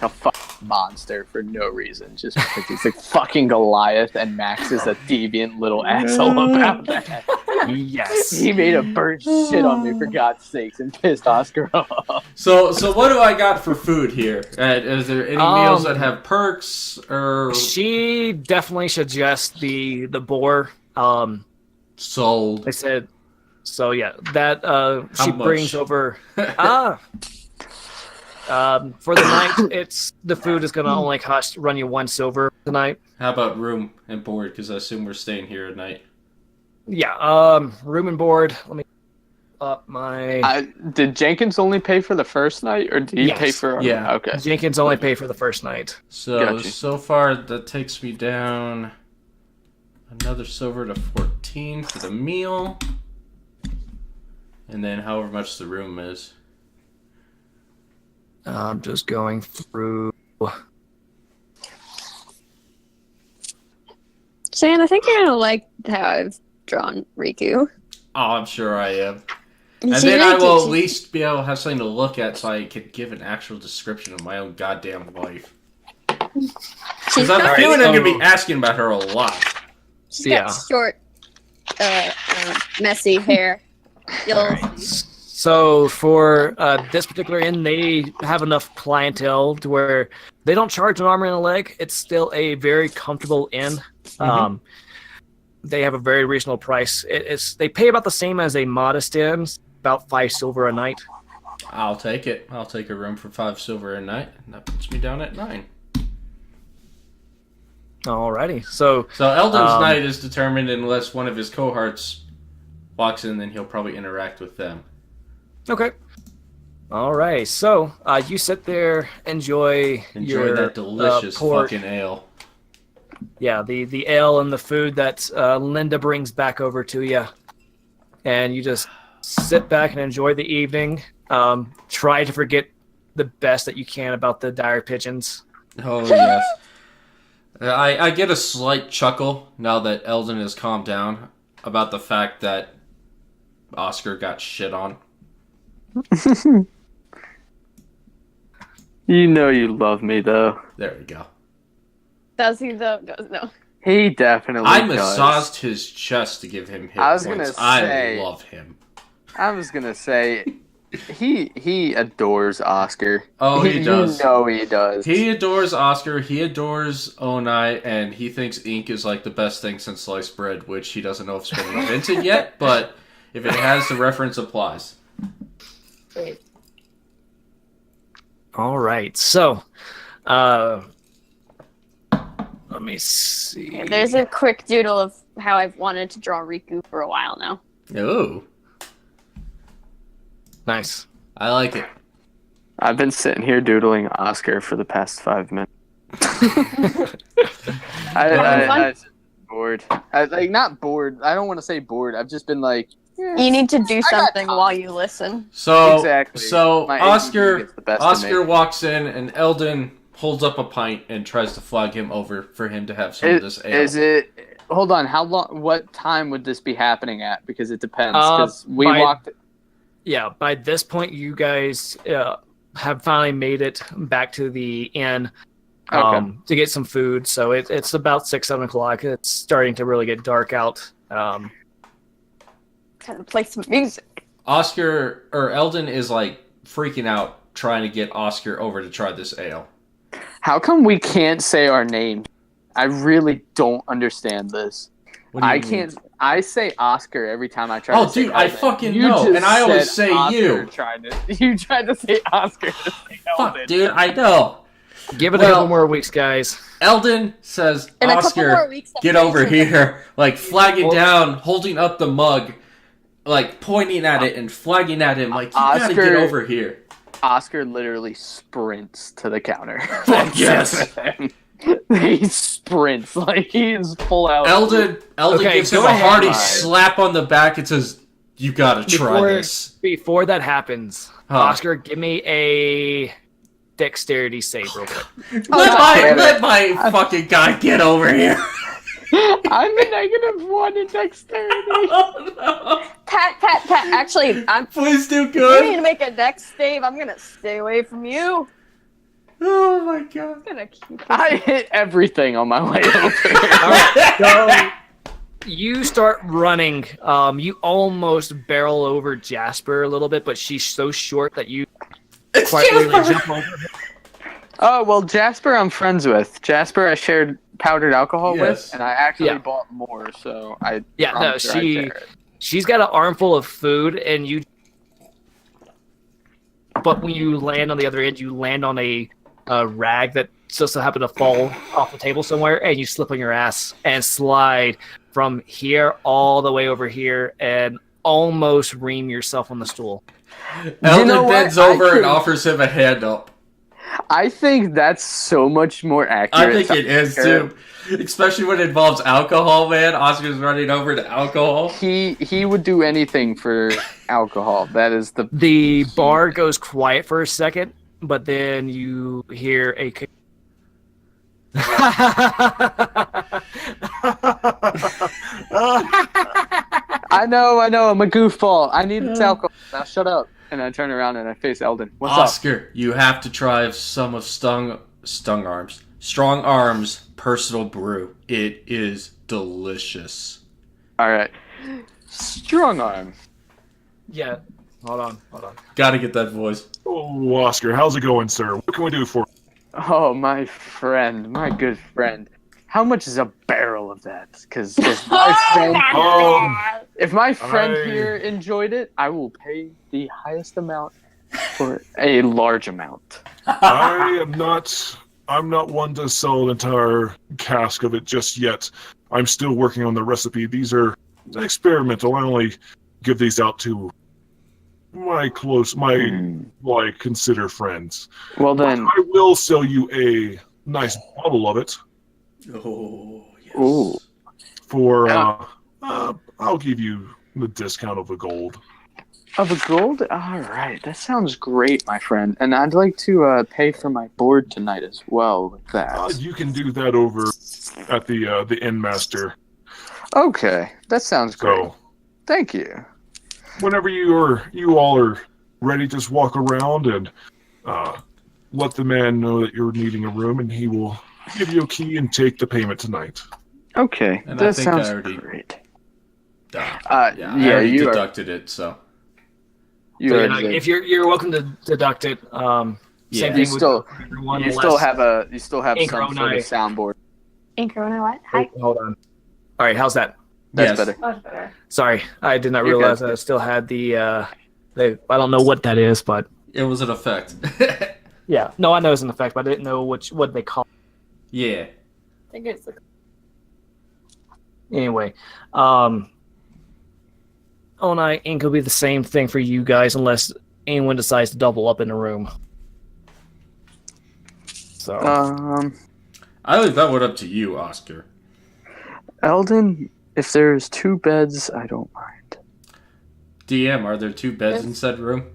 a fucking monster for no reason, just because he's like fucking Goliath, and Max is a deviant little asshole about that. Yes. He made a bird shit on me for God's sakes and pissed Oscar off. So what do I got for food here? Is there any meals that have perks or She definitely suggests the boar. sold? They said so. Yeah, that she much? brings over. For the night, the food is gonna only run you 1 silver tonight. How about room and board? Because I assume we're staying here at night. Yeah. Room and board. Let me up my. Did Jenkins only pay for the first night, or did he Yes. pay for? Yeah. Okay. Jenkins only pay for the first night. Gotcha. So far that takes me down another silver to 14 for the meal, and then however much the room is. I'm just going through. Just Shan, I think you're gonna like how I've drawn Riku. Oh, I'm sure I am. And She then I really will did- at least be able to have something to look at so I can give an actual description of my own goddamn wife. Because I'm got- feeling I'm going to be asking about her a lot. She's Yeah. got short, messy hair. You'll So for this particular inn, they have enough clientele to where they don't charge an arm and a leg. It's still a very comfortable inn. They have a very reasonable price. They pay about the same as a modest inn, about 5 silver a night. I'll take it. I'll take a room for 5 silver a night. And that puts me down at 9. Alrighty. So Eldon's night is determined unless one of his cohorts walks in, then he'll probably interact with them. okay. All right. So you sit there, enjoy your that delicious port. fucking ale. Yeah, the ale and the food that Linda brings back over to you, and you just sit back and enjoy the evening. Try to forget the best that you can about the dire pigeons. Oh, yes. I get a slight chuckle now that Eldon has calmed down about the fact that Oscar got shit on. You know you love me, though. There we go. does he though? Does no? He definitely I does. massaged his chest to give him hit I was points. gonna say- I love him. I was gonna say, he adores Oscar. Oh, he does. You know he does. He adores Oscar, he adores Onai, and he thinks ink is like the best thing since sliced bread, which he doesn't know if it's been invented yet, but if it has, the reference applies. All right. So, let me see. There's a quick doodle of how I've wanted to draw Riku for a while now. Ooh, Nice. I like it. I've been sitting here doodling Oscar for the past 5 minutes. I bored. Not bored. I don't want to say bored. I've just been like, You need to do got something time. while you listen. So, Exactly. so My Oscar, ADD gets the best of Oscar me. walks in, and Eldon holds up a pint and tries to flag him over for him to have some of this ale. Is it? Hold on. How long? What time would this be happening at? Because it depends. Uh, Because we by- walked. Yeah, by this point, you guys have finally made it back to the inn to get some food. So it's about 6, 7 o'clock. It's starting to really get dark out. Kind of play some music. Oscar or Eldon is like freaking out, trying to get Oscar over to try this ale. How come we can't say our name? I really don't understand this. What do you I mean? can't. I say Oscar every time I try Oh, to say dude, I Eldon. fucking You know, just and I always said say Oscar you. You tried to say Oscar. To say Fuck, Eldon. dude, I know. Give it a Well- couple more weeks, guys. Eldon says, In a couple more Oscar, weeks, get I'm over pretty sure here. Like, flagging down, holding up the mug, like, pointing at it and flagging at him, like, you gotta Oscar- get over here. Oscar literally sprints to the counter. Fuck yes. He sprints like he is full out. Eldon Okay, gives him go a ahead. hearty Right. slap on the back and says, you gotta try this. Before that happens, Huh. Oscar, give me a dexterity save real quick. Let my fucking guy get over here. I'm a -1 in dexterity. Oh, no. Pat. Actually, Please do you need good. to make a dex save. I'm gonna stay away from you. Oh my god. I'm gonna keep it. I hit everything on my way over here. So you start running. You almost barrel over Jasper a little bit, but she's so short that you quite literally jump over her. Oh well, Jasper, I'm friends with. Jasper, I shared powdered alcohol Yes. with, and I actually Yeah. bought more. So I Yeah, no, promise her I'd she- share it. She's got an armful of food, and you. But when you land on the other end, you land on a rag that just so happened to fall off the table somewhere, and you slip on your ass and slide from here all the way over here, and almost ream yourself on the stool. Eldon know what? bends I over could- and offers him a hand up. I think that's so much more I accurate. think it is too. Especially when it involves alcohol, man. Oscar's running over to alcohol. He would do anything for alcohol. That is the The bar goes quiet for a second, but then you hear a I know, I'm a goofball. I need this alcohol. Now shut up. And I turn around and I face Eldon. What's up? Oscar, you have to try some of Strong Arm's personal brew. It is delicious. All right. Strong arm. Yeah. Hold on. Gotta get that voice. Oh, Oscar, how's it going, sir? What can we do for you? Oh, my friend, my good friend. How much is a barrel of that? Because if my friend here enjoyed it, I will pay the highest amount for a large amount. I'm not one to sell an entire cask of it just yet. I'm still working on the recipe. These are experimental. I only give these out to my consider friends. Well then, I will sell you a nice bottle of it. Oh, yes. Ooh. For I'll give you the discount of a gold. Of a gold? All right, that sounds great, my friend. And I'd like to pay for my board tonight as well with that. You can do that over at the Inn Master. Okay, that sounds great. So, thank you. whenever you all are ready, just walk around and let the man know that you're needing a room, and he will give you a key and take the payment tonight. Okay, And that I think sounds I already, great. I already deducted it, so. You if you're welcome to deduct it. Same thing you still have some sort of soundboard. Incorona, what? Hi. Hold on. All right, how's that? That's better. Much better. Sorry, I did not You're realize good. I still had the I don't know what that is, but It was an effect. yeah. No, I know it's an effect, but I didn't know what they call it. Yeah. I think it's the Anyway, Onai Ink will be the same thing for you guys unless anyone decides to double up in a room. So I leave that one up to you, Oscar. Eldon, if there's 2 beds, I don't mind. DM, are there 2 beds in said room?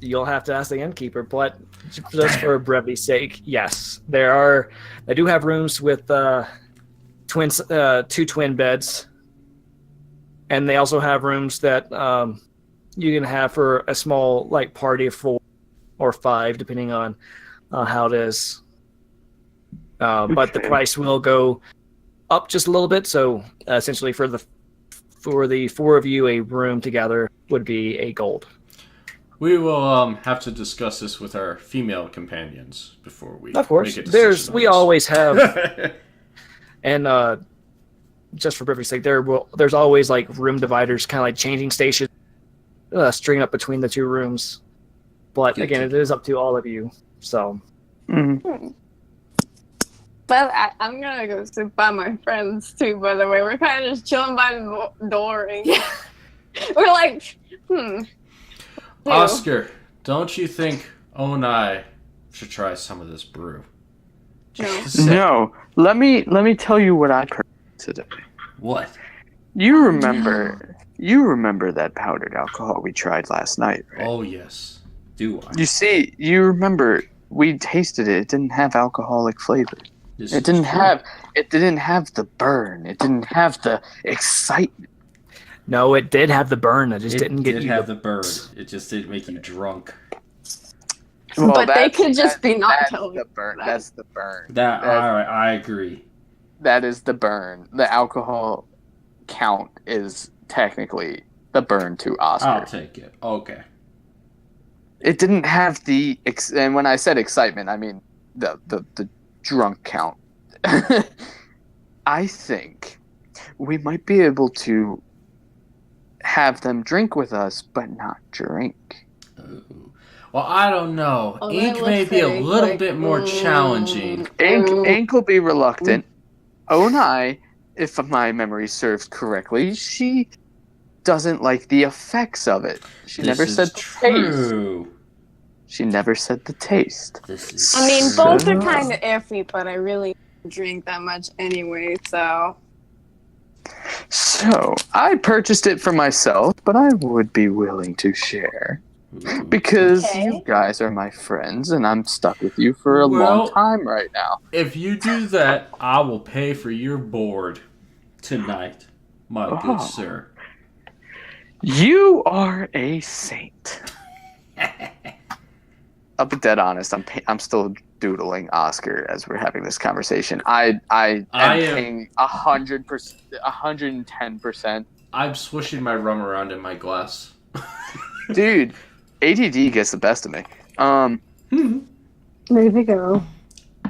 you'll have to ask the innkeeper, but just for brevity's sake, yes. There are they do have rooms with twins 2 twin beds. And they also have rooms that you can have for a small like party of 4 or 5, depending on how it is. But the price will go up just a little bit. So essentially, for the 4 of you, a room together would be a gold. We will have to discuss this with our female companions before we. Of course, make a decision on we this. always have, and just for brevity's sake, there's always like room dividers, kind of like changing stations, stringing up between the 2 rooms. But again, it is up to all of you. So. Mm-hmm. Well, I'm gonna go sit by my friends too. By the way, we're kind of just chilling by the door. And we're like, Oscar, don't you think Onai should try some of this brew? No. Let me tell you what I purchased today. What? You remember that powdered alcohol we tried last night, right? Oh yes. Do I? You see, you remember we tasted it. It didn't have alcoholic flavor. It didn't have the burn. It didn't have the excitement. No, it did have the burn. It just didn't get you. It did have the burn. It just didn't make you drunk. Well, but they could just be not that's telling the burn. That's the burn. All right, I agree. That is the burn. The alcohol count is technically the burn to Oscar. I'll take it. Okay. It didn't have the and when I said excitement, I mean the drunk count. I think we might be able to have them drink with us, but not drink. Ooh. Well, I don't know. Oh, Ink that may looks be a like- little bit more challenging. Ink will be reluctant. Onai, if my memory serves correctly, she doesn't like the effects of it. She never said the taste. True. She never said the taste. This is I mean, both are kind of iffy, but I really don't drink that much anyway, so. So, I purchased it for myself, but I would be willing to share. Because Okay. you guys are my friends, and I'm stuck with you for a long time right now. If you do that, I will pay for your board tonight, my good sir. You are a saint. I'll be dead honest. I'm still doodling Oscar as we're having this conversation. I am paying 100%, 110%. I'm swishing my rum around in my glass. Dude, ADD gets the best of me. There we go.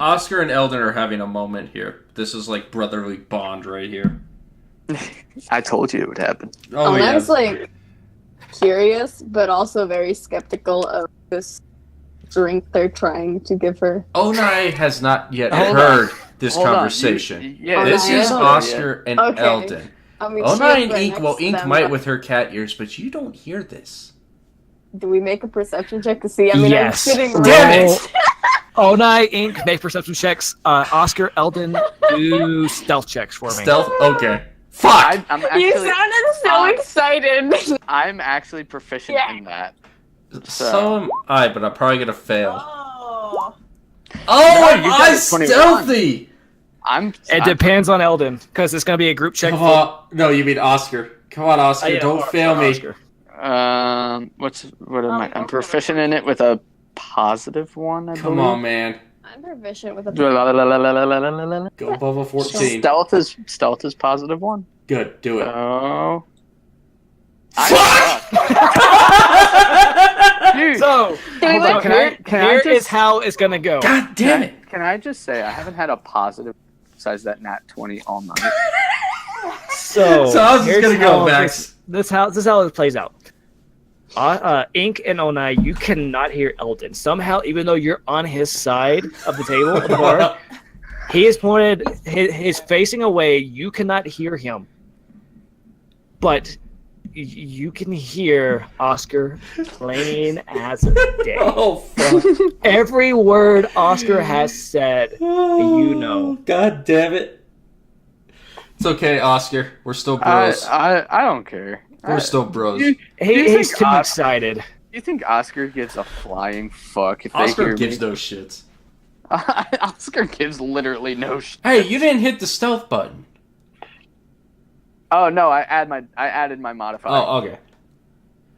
Oscar and Eldon are having a moment here. This is like brotherly bond right here. I told you it would happen. Oh, I yeah. was like curious, but also very skeptical of this drink they're trying to give her. Onai has not yet Hold heard this Hold on. conversation. Yeah, This Onai is is- Oscar and Okay. Eldon. I mean, Onai she is and right Ink, well, next to Ink them, might but with her cat ears, but you don't hear this. do we make a perception check to see? I mean, Yes. I'm sitting Damn right. it! Onai, Inc. Make perception checks. Oscar, Eldon, do stealth checks for me. Stealth? Okay. Fuck! I'm You actually, sounded so excited. I'm actually proficient in that. So am I, but I'm probably gonna fail. Oh. Oh, you am got I a 21. stealthy? It depends on Eldon, because it's going to be a group check. Come on. No, you mean Oscar. Come on, Oscar. Yeah, Don't Oscar, fail me. Oscar. What am I? I'm proficient in it with a +1. I Come believe. on, man. I'm proficient with a. Go above a 14. Stealth is +1. Good. Do it. Oh. Fuck! Dude, So, Do we hold win? on, Can I here just- is how it's going to go. God damn it. can I just say I haven't had a positive besides that nat 20 all night. So how's this here's gonna go, how Max? This is how it plays out. Ink and Onai, you cannot hear Eldon. Somehow, even though you're on his side of the table, of the bar, he is pointed, he's facing away. You cannot hear him. But you can hear Oscar plain as day. Oh, fuck. Every word Oscar has said, you know. God damn it. It's okay, Oscar. We're still bros. I don't care. We're still bros. You He's think too Os- excited. You think Oscar gives a flying fuck if Oscar they hear gives me? no shits. Oscar gives literally no shit. Hey, you didn't hit the stealth button. Oh no, I added my modifier. Oh, okay.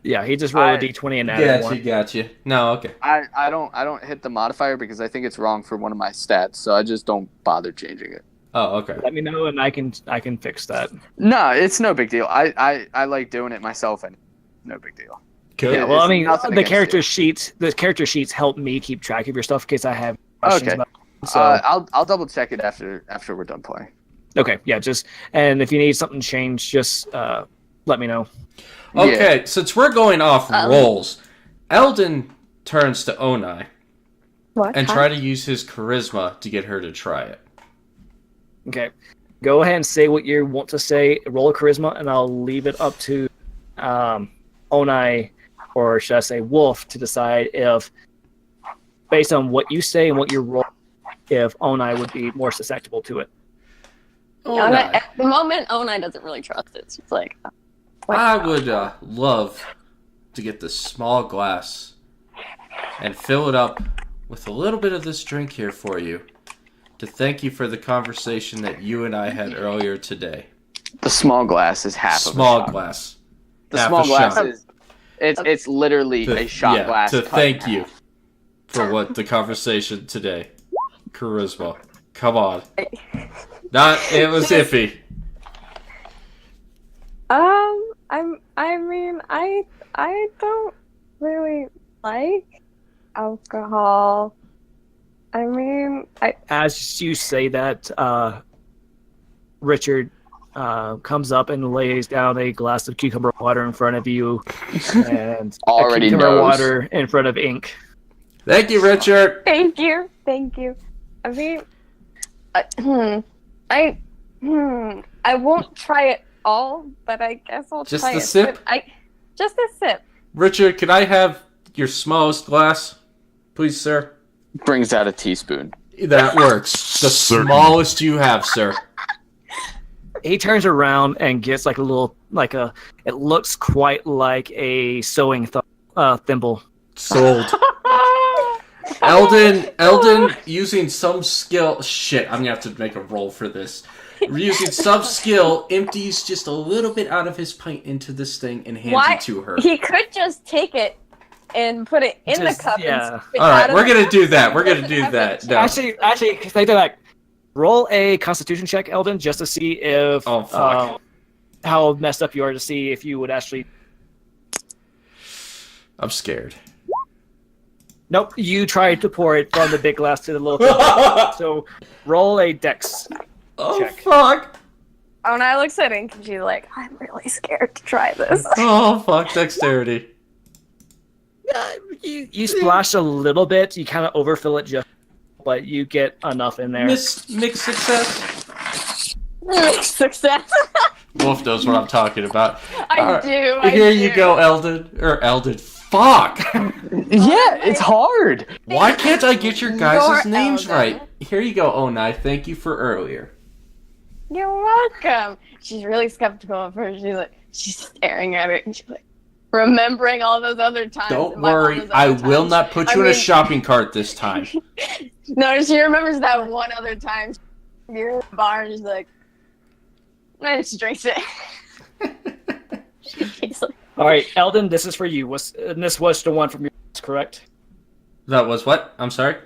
Yeah, he just rolled I- a d20 and added one. Gotcha. No, okay. I don't hit the modifier because I think it's wrong for one of my stats, so I just don't bother changing it. Oh, okay. Let me know and I can fix that. No, it's no big deal. I like doing it myself and no big deal. Good. Yeah, well, I mean, nothing the against character sheets help me keep track of your stuff in case I have questions Okay. about it. So, I'll double check it after we're done playing. okay, yeah, and if you need something changed, just let me know. Okay, since we're going off rolls, Eldon turns to Onai What? and try to use his charisma to get her to try it. Okay, go ahead and say what you want to say. Roll a charisma, and I'll leave it up to Onai, or should I say Wolf, to decide if, based on what you say and what you roll, if Onai would be more susceptible to it. Onai, at the moment, Onai doesn't really trust it. It's just like, I would love to get this small glass and fill it up with a little bit of this drink here for you to thank you for the conversation that you and I had earlier today. The small glass is half Small of a shot. glass. The half small a glass shot. is it's literally a shot glass. To cut thank in you for what the conversation today. Charisma. Come on. It was iffy. I don't really like alcohol. I mean, As you say that, Richard comes up and lays down a glass of cucumber water in front of you, and Already a cucumber knows. water in front of Ink. Thank you, Richard. thank you. I mean, I won't try it all, but I guess I'll Just try the a sip? Just a sip. Richard, can I have your smallest glass, please, sir? Brings out a teaspoon. That works. The Certainly. smallest you have, sir. He turns around and gets like a little, it looks quite like a sewing thimble. Sold. Eldon, using some skill. Shit, I'm gonna have to make a roll for this. Using some skill, empties just a little bit out of his pint into this thing and hands it to her. He could just take it and put it in the cup. Yeah. And spit All right, out of we're the gonna cup. do that. We're gonna do that. No. Actually, because they did like roll a Constitution check, Eldon, just to see if how messed up you are, to see if you would actually. I'm scared. Nope, you tried to pour it from the big glass to the little cup. So roll a Dex. Oh check. fuck! Oh, and I look at Ink and she's like, I'm really scared to try this. Oh fuck! Dexterity. You splash a little bit. You kind of overfill it just, but you get enough in there. Mixed success. Success. Wolf knows what I'm talking about. I do. Here you go, Eldon. Fuck! Yeah, it's hard. Why can't I get your guys' You're names Eldon. right? Here you go, Onai. Thank you for earlier. You're welcome. She's really skeptical at first. She's staring at it and she's like, remembering all those other times. Don't and all worry, those I other will times. not put I you in a mean- shopping cart this time. No, she remembers that one other time. You're in the bar and she's like, and she drinks it. She's like, All right, Eldon, this is for you. This was the one from your glass, correct? That was what? I'm sorry?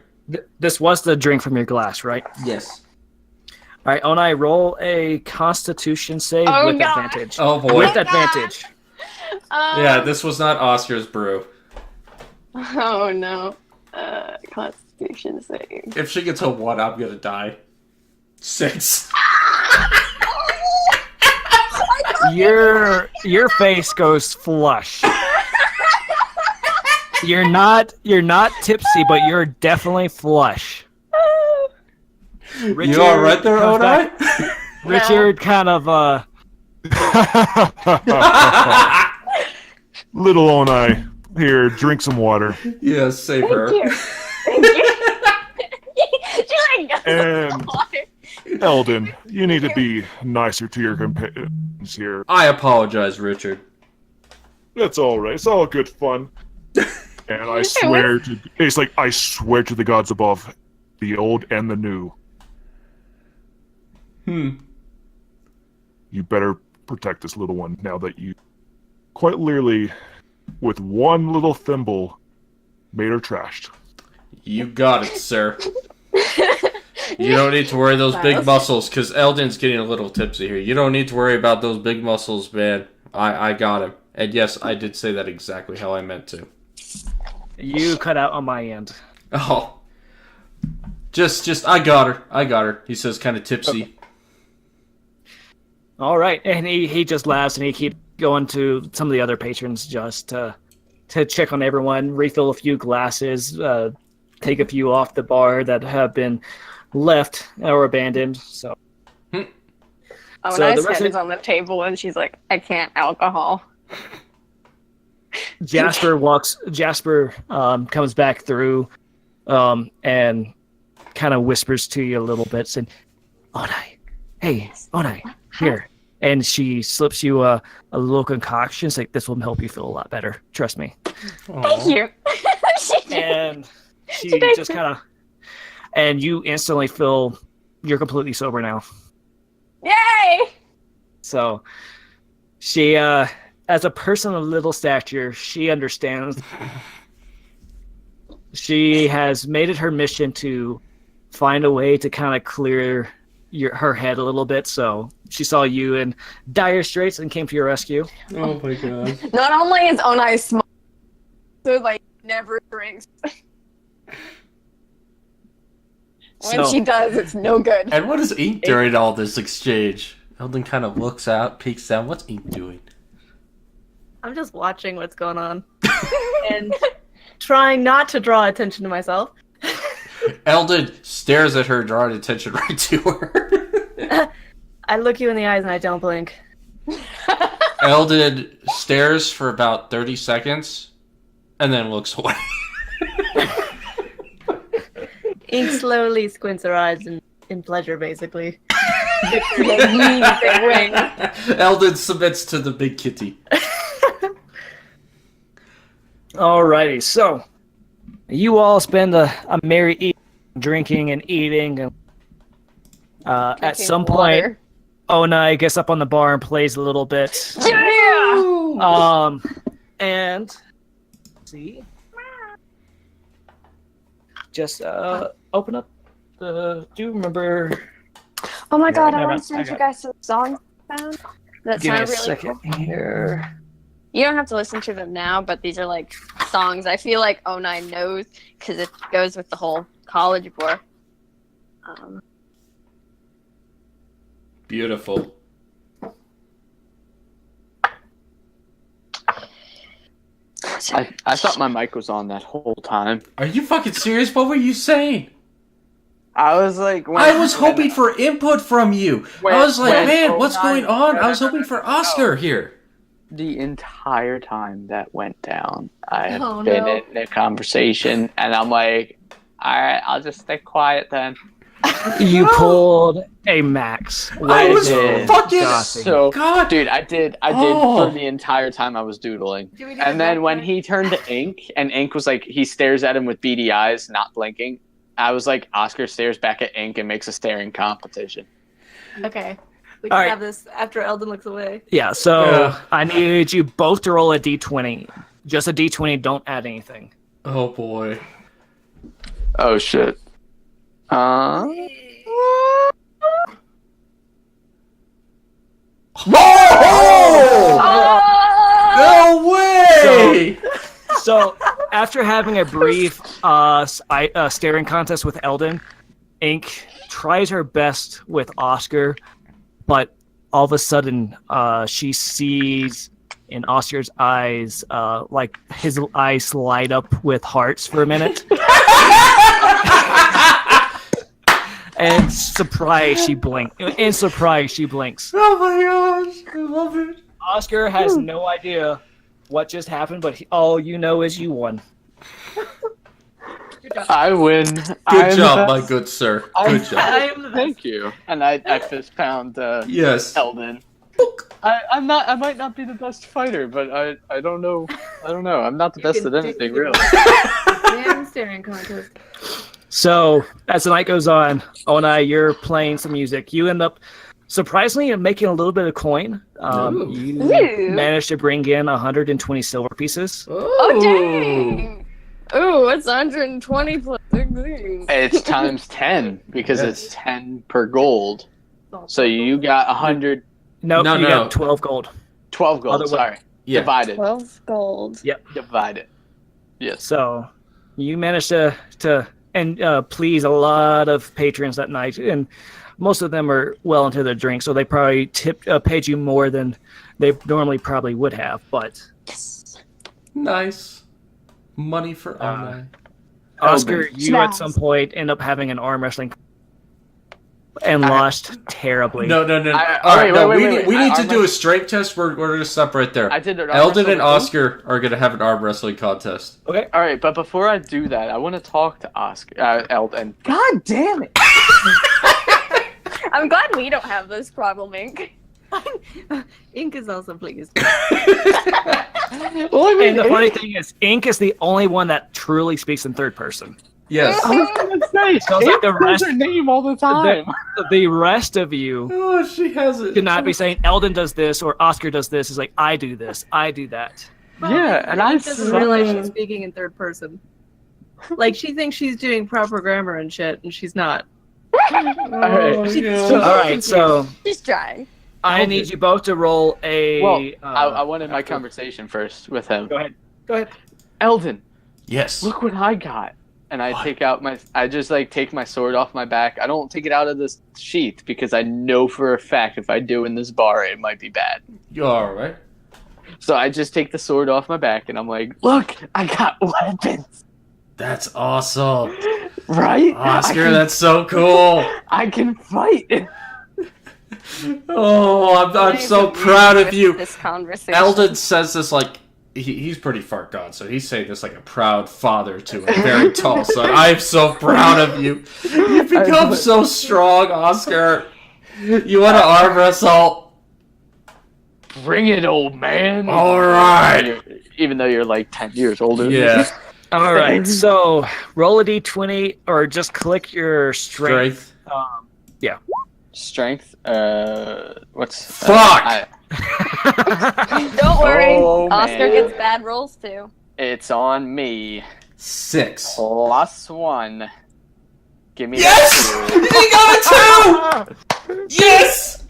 This was the drink from your glass, right? Yes. All right, Onai, roll a Constitution save Oh, with God. advantage. Oh boy. With advantage. Yeah, this was not Oscar's brew. Oh no. Constitution save. If she gets a 1, I'm gonna die. 6. Your face goes flush. You're not tipsy, but you're definitely flush. Richard You alright there, comes Onai? back- Richard kind of Little Onai, here, drink some water. Yeah, save her. Thank you. She like And- water. Eldon, you need to be nicer to your companions here. I apologize, Richard. That's all right. It's all good fun. And I swear to I swear to the gods above, the old and the new. You better protect this little one now that you quite literally, with one little thimble, made her trashed. You got it, sir. You don't need to worry those big muscles, because Eldon's getting a little tipsy here. You don't need to worry about those big muscles, man. I got him. And yes, I did say that exactly how I meant to. you cut out on my end. Oh. Just, I got her. He says kind of tipsy. All right, and he just laughs and he keeps going to some of the other patrons just to check on everyone, refill a few glasses, take a few off the bar that have been left or abandoned. So, Oh, So nice the rest head of- is on the table and she's like, I can't alcohol. Jasper comes back through, and kind of whispers to you a little bit, saying, "Onai, hey, Onai, here." And she slips you a little concoction. It's like, this will help you feel a lot better. Trust me. Thank you. And she just kind of, and you instantly feel you're completely sober now. Yay! So she, as a person of little stature, she understands. She has made it her mission to find a way to kind of clear her head a little bit. So she saw you in dire straits and came to your rescue. Oh my god. Not only is Onai small, so like never drinks. When So- she does, it's no good. And what is Ink during all this exchange? Eldon kind of looks out, peeks down. What's Ink doing? I'm just watching what's going on and trying not to draw attention to myself. Eldon stares at her, drawing attention right to her. I look you in the eyes and I don't blink. Eldon stares for about 30 seconds and then looks away. Ink slowly squints her eyes in pleasure, basically. Eldon submits to the big kitty. Alrighty, so you all spend a merry evening, drinking and eating, and at Drinking some point, water. Onai gets up on the bar and plays a little bit. Yeah! And see, just open up the. Do you remember? Oh my god, I I want got- to send I you got- guys some songs I found that Give me a sound really second cool. here. You don't have to listen to them now, but these are like songs I feel like O9 knows because it goes with the whole college war. Beautiful. I thought my mic was on that whole time. Are you fucking serious? What were you saying? I was like, I was hoping for input from you. I was like, when- man, what's no, going on? I was no, hoping for Oscar here. the entire time that went down, I had Oh, been no. in a conversation, and I'm like, all right, I'll just stay quiet then. You pulled a max. I was did. fucking So, God. dude, I did Oh. for the entire time I was doodling. Do we do And the then when backpack? he turned to Ink, and Ink was like, he stares at him with beady eyes, not blinking. I was like, Oscar stares back at Ink and makes a staring competition. Okay. We All can right. have this after Eldon looks away. Yeah, so Yeah. I need you both to roll a d20. Just a d20, don't add anything. Oh boy. Oh shit. No way! So, after having a brief staring contest with Eldon, Ink tries her best with Oscar, but all of a sudden, she sees in Oscar's eyes, like his eyes light up with hearts for a minute. And surprise, she blinks. In surprise, she blinks. Oh my gosh, I love it. Oscar has no idea what just happened, but all you know is you won. I win. Good job, my good sir. Good job. I'm the best. Thank you. And I fist pound Yes. Eldon. I might not be the best fighter, but I don't know. I'm not the You best can at dig anything, the- really. Damn staring contest. So, as the night goes on, Onai, you're playing some music. You end up, surprisingly, making a little bit of coin. Ooh. You Ooh. managed to bring in 120 silver pieces. Oh, dang! Ooh, what's 120 plus 16? It's times 10 because it's 10 per gold. So you got 112 Nope, No, you no, got no. 12 gold. gold. Other way. Sorry, Yeah. divided. 12 gold. Divided. Yes. So, you managed to please a lot of patrons that night, and most of them are well into their drink, so they probably paid you more than they normally probably would have. But Nice. Money for Onai. Oscar, you at Smells. some point end up having an arm wrestling and lost terribly. No. wait, All right, no, wait. we need I to arm do a wrestle- strength test. We're going to stop right there. I did it. arm Eldon wrestle and with Oscar are going to have an arm wrestling contest. Okay. All right, but before I do that, I want to talk to Oscar, Eldon. God damn it! I'm glad we don't have this problem, Ink. Ink is also pleased. Well, I And the funny thing is, Ink is the only one that truly speaks in third person. Yes. I was gonna say, So it's like the Ink says rest- her name all the time. The rest of you Oh, she has it. should not be saying Eldon does this or Oscar does this. It's like, I do this, I do that. Yeah, and I Ink doesn't suck. realize she's speaking in third person. Like, she thinks she's doing proper grammar and shit, and she's not. Alright. She's All right, so She's trying. I need you both to roll a. Well, I wanted my conversation first with him. Go ahead. Go ahead. Eldon, Yes. look what I got. And I just take my sword off my back. I don't take it out of the sheath because I know for a fact if I do in this bar, it might be bad. You all right? So I just take the sword off my back and I'm like, look, I got weapons. That's awesome. Right? Oscar, that's so cool. I can fight. Oh, I'm so proud of you. This conversation. Eldon says this like he's pretty far gone, so he's saying this like a proud father to a very tall son. I'm so proud of you. You've become so strong, Oscar. You want to arm wrestle? Bring it, old man. All right. even though you're like 10 years older. Yeah. All right, so roll a d20 or just click your strength. Strength. What's Fuck! Don't worry. Oh, Oscar man. gets bad rolls too. It's on me. 6. +1. Give me Yes! that He got a 2! Yes!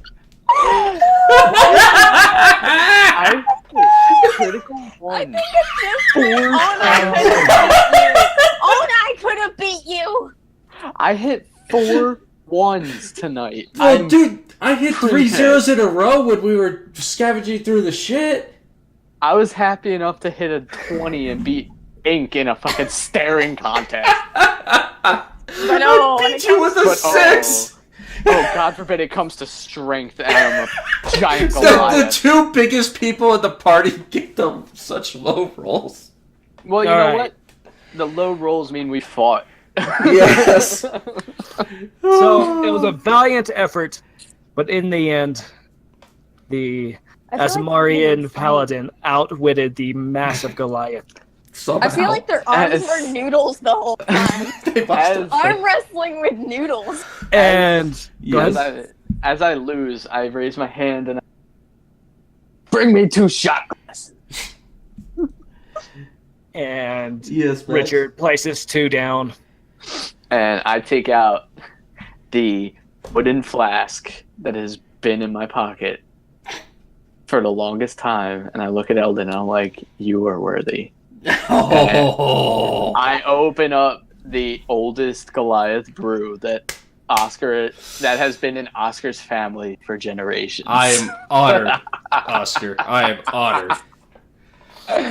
I critical one. I could have beat you. I hit 4 1s tonight. Oh, dude, I hit 3 zeros in a row when we were scavenging through the shit. I was happy enough to hit a 20 and beat Ink in a fucking staring contest. But no, I beat you with a 6! Oh, God forbid it comes to strength and I'm a giant The Goliath. 2 biggest people in the party get them such low rolls. Well, you All know right. what? The low rolls mean we fought. Yes. So it was a valiant effort, but in the end, the Asmarian paladin outwitted the massive Goliath. I feel like their arms were noodles the whole time. They must have. Arm wrestling with noodles. And go As ahead. I lose, I raise my hand and I bring me 2 shot glasses. And Yes, man. Richard places 2 down. And I take out the wooden flask that has been in my pocket for the longest time, and I look at Eldon and I'm like, you are worthy. Oh. I open up the oldest Goliath brew that has been in Oscar's family for generations. I am honored, Oscar. I am honored.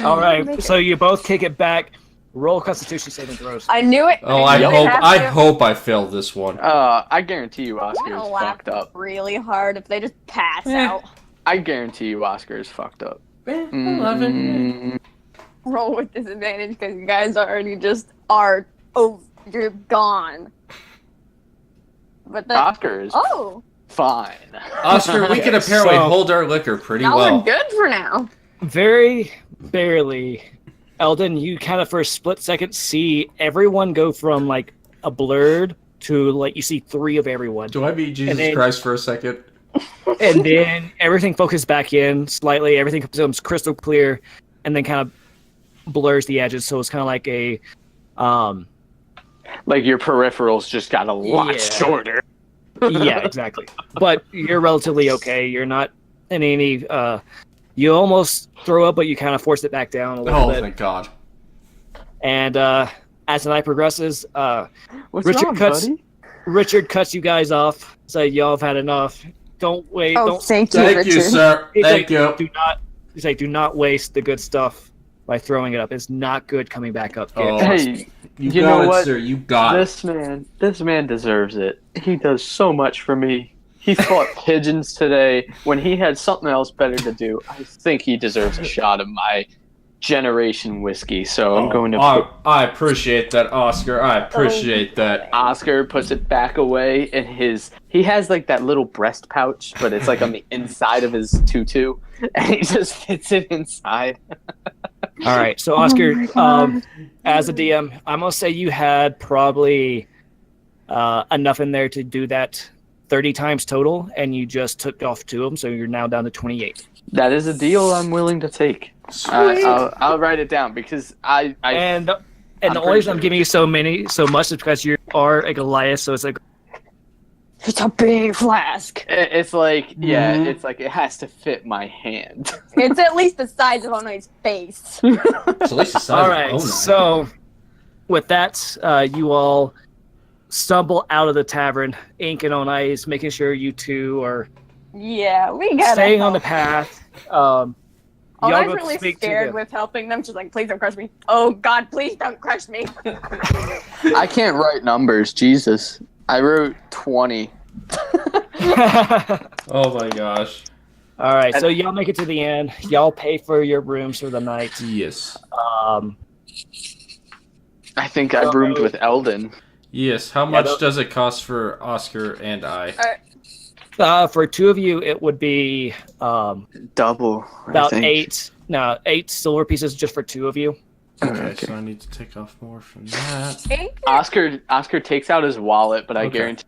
All right, so you both kick it back. Roll Constitution saving throws. I knew it. Oh, knew it had I to. hope I fail this one. I guarantee you I'm Oscar gonna is laugh fucked up. really hard if they just pass out. I guarantee you Oscar is fucked up. 11. Roll with disadvantage because you guys already just are. Oh, you're gone. But then. Oscar is fine. Oscar, we can apparently So- hold our liquor pretty Now well. we're good for now. Very barely. Eldon, you kind of for a split second see everyone go from like a blurred to like you see 3 of everyone. Do I meet Jesus And then- Christ for a second? And then everything focuses back in slightly, everything becomes crystal clear, and then kind of blurs the edges, so it's kind of like a Like your peripherals just got a lot Yeah. shorter. yeah, exactly. But you're relatively okay. You're not in any you almost throw up, but you kind of force it back down a little Oh, bit. thank God. And as the night progresses, What's Richard wrong, cuts buddy? Richard cuts you guys off. So y'all have had enough. Don't wait. Oh, Don't. thank you, Thank Richard. you, sir. He's Thank like, you. Do not. He's like, do not waste the good stuff by throwing it up. It's not good coming back up. Oh, Hey, you you got know it, what? sir. You got it. this man deserves it. He does so much for me. He fought pigeons today when he had something else better to do. I think he deserves a shot of my generation whiskey. So I'm going to put I appreciate that, Oscar. I appreciate that. Oscar puts it back away in his. He has like that little breast pouch, but it's like on the inside of his tutu, and he just fits it inside. All right. So Oscar, as a DM, I'm gonna say you had probably enough in there to do that 30 times total, and you just took off 2 of them, so you're now down to 28. That is a deal I'm willing to take. I'll write it down because I And the I'm only reason pretty I'm giving you so much is because you are a Goliath, so it's like It's a big flask. it's like it's like it has to fit my hand. It's at least the size of Onoi's face. It's at least the size all of right. Onai. So with that, you all stumble out of the tavern. Ink and On Ice, making sure you 2 are Yeah, we got staying on the path. Y'all I'm go really speak to scared the- with helping them. She's like, please don't crush me. Oh, God, please don't crush me. I can't write numbers. Jesus, I wrote 20. Oh my gosh. All right, so y'all make it to the end. Y'all pay for your rooms for the night. Yes. I think I roomed with Eldon. Yes. How much does it cost for Oscar and I? For 2 of you, it would be Double. about 8. Now 8 silver pieces just for 2 of you. Okay, so I need to take off more from that. Oscar takes out his wallet, but I Okay. guarantee.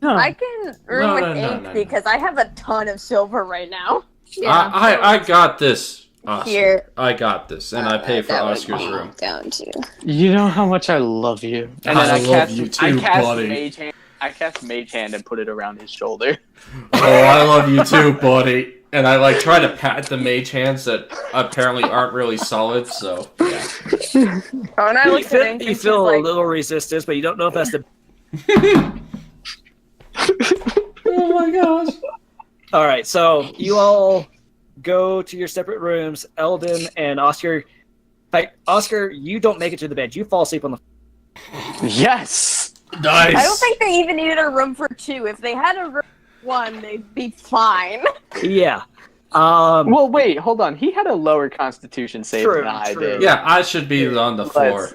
I can room No, with no, no, ink no. because I have a ton of silver right now. I got this, Oscar. Here. I got this, and I pay for That would Oscar's be room. Down to. You know how much I love you. And I then love you too, buddy. I cast Mage Hand and put it around his shoulder. Oh, I love you too, buddy. And I like try to pat the mage hands that apparently aren't really solid. So yeah. Oh, and I You looked at ink feel, and she's a like, little resistance, but you don't know if that's the. Oh my gosh. All right, so you all go to your separate rooms. Eldon and Oscar. In fact, Oscar, you don't make it to the bed. You fall asleep on the. Yes. Nice. I don't think they even needed a room for 2. If they had a room for 1, they'd be fine. Yeah. Well, wait, hold on. He had a lower Constitution save True, than I true. did. Yeah, I should be on the floor.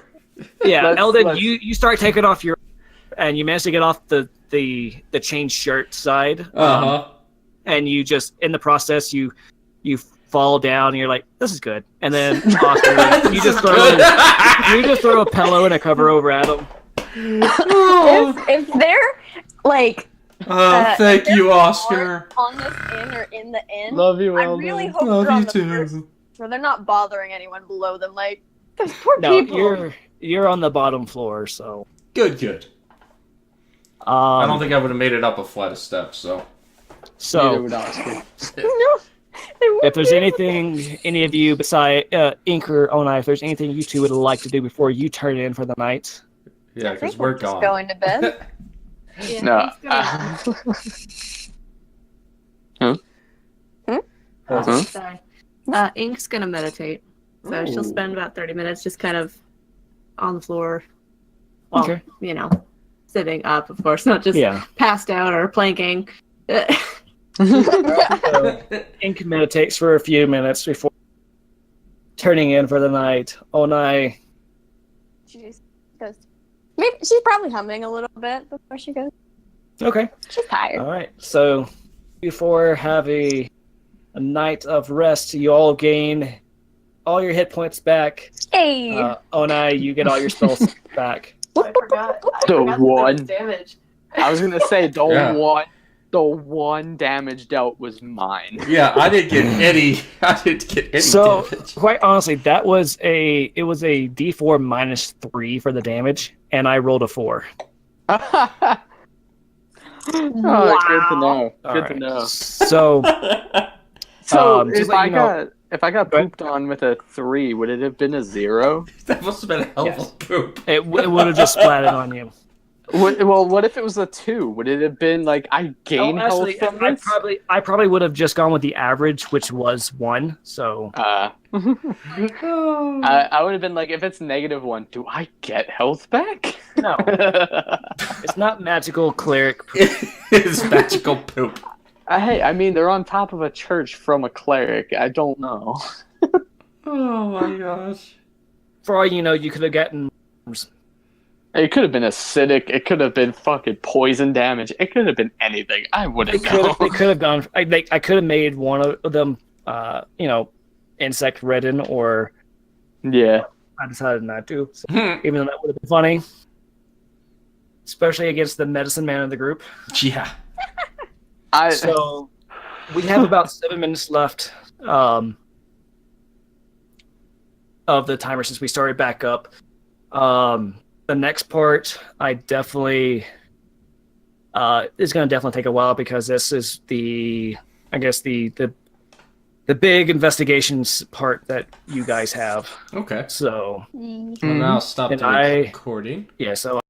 Yeah, Eldon, let's- you start taking off your, and you manage to get off the chain shirt side. And you just in the process you fall down and you're like, this is good. And then Oscar, you just throw a pillow and a cover over at him. If they're like Thank you, Oscar. on this inn or in the inn, Love you, I Eldon. really hope Love they're on you the too. first, so they're not bothering anyone below them. Like those poor No, people. you're on the bottom floor, so Good. I don't think I would have made it up a flight of steps. So Neither so would Oscar. No, they won't if there's be. anything any of you beside Ink or Onai, if there's anything you two would like to do before you turn in for the night. yeah, I because think we're just gone. going to bed. Yeah, No. Ink's Huh? Sorry. Ink's gonna meditate, so she'll spend about 30 minutes just kind of on the floor. Well, Okay. you know, sitting up, of course, not just Yeah. passed out or planking. So, Ink meditates for a few minutes before turning in for the night. Onai, She just goes. Maybe she's probably humming a little bit before she goes. okay. She's tired. All right. So before having a night of rest, you all gain all your hit points back. Hey. Onai, you get all your spells back. I forgot. The one. Damage. I was gonna say Yeah. the one damage dealt was mine. Yeah, I didn't get any. I didn't get any So damage. quite honestly, it was a D4 minus 3 for the damage, and I rolled a 4. Oh, good to know. All Good right. to know. So So just if let I you know- got Go ahead. pooped on with a 3, would it have been a 0? That must have been a hell of Yes. a poop. it would have just splatted on you. What if it was a 2? Would it have been like I gain health from this? I probably would have just gone with the average, which was 1. So I would have been like, if it's -1, do I get health back? no, it's not magical cleric. It's magical poop. Hey, I mean, they're on top of a church from a cleric. I don't know. Oh my gosh. For all you know, you could have gotten. It could have been acidic. It could have been fucking poison damage. It could have been anything. I wouldn't know. They could have gone. I could have made one of them, insect ridden, or Yeah. I decided not to. So, even though that would have been funny, especially against the medicine man of the group. Yeah. So we have about 7 minutes left of the timer since we started back up. The next part, I definitely is going to definitely take a while because this is the big investigations part that you guys have. Okay. So Well, now stop And the I- recording. yeah, so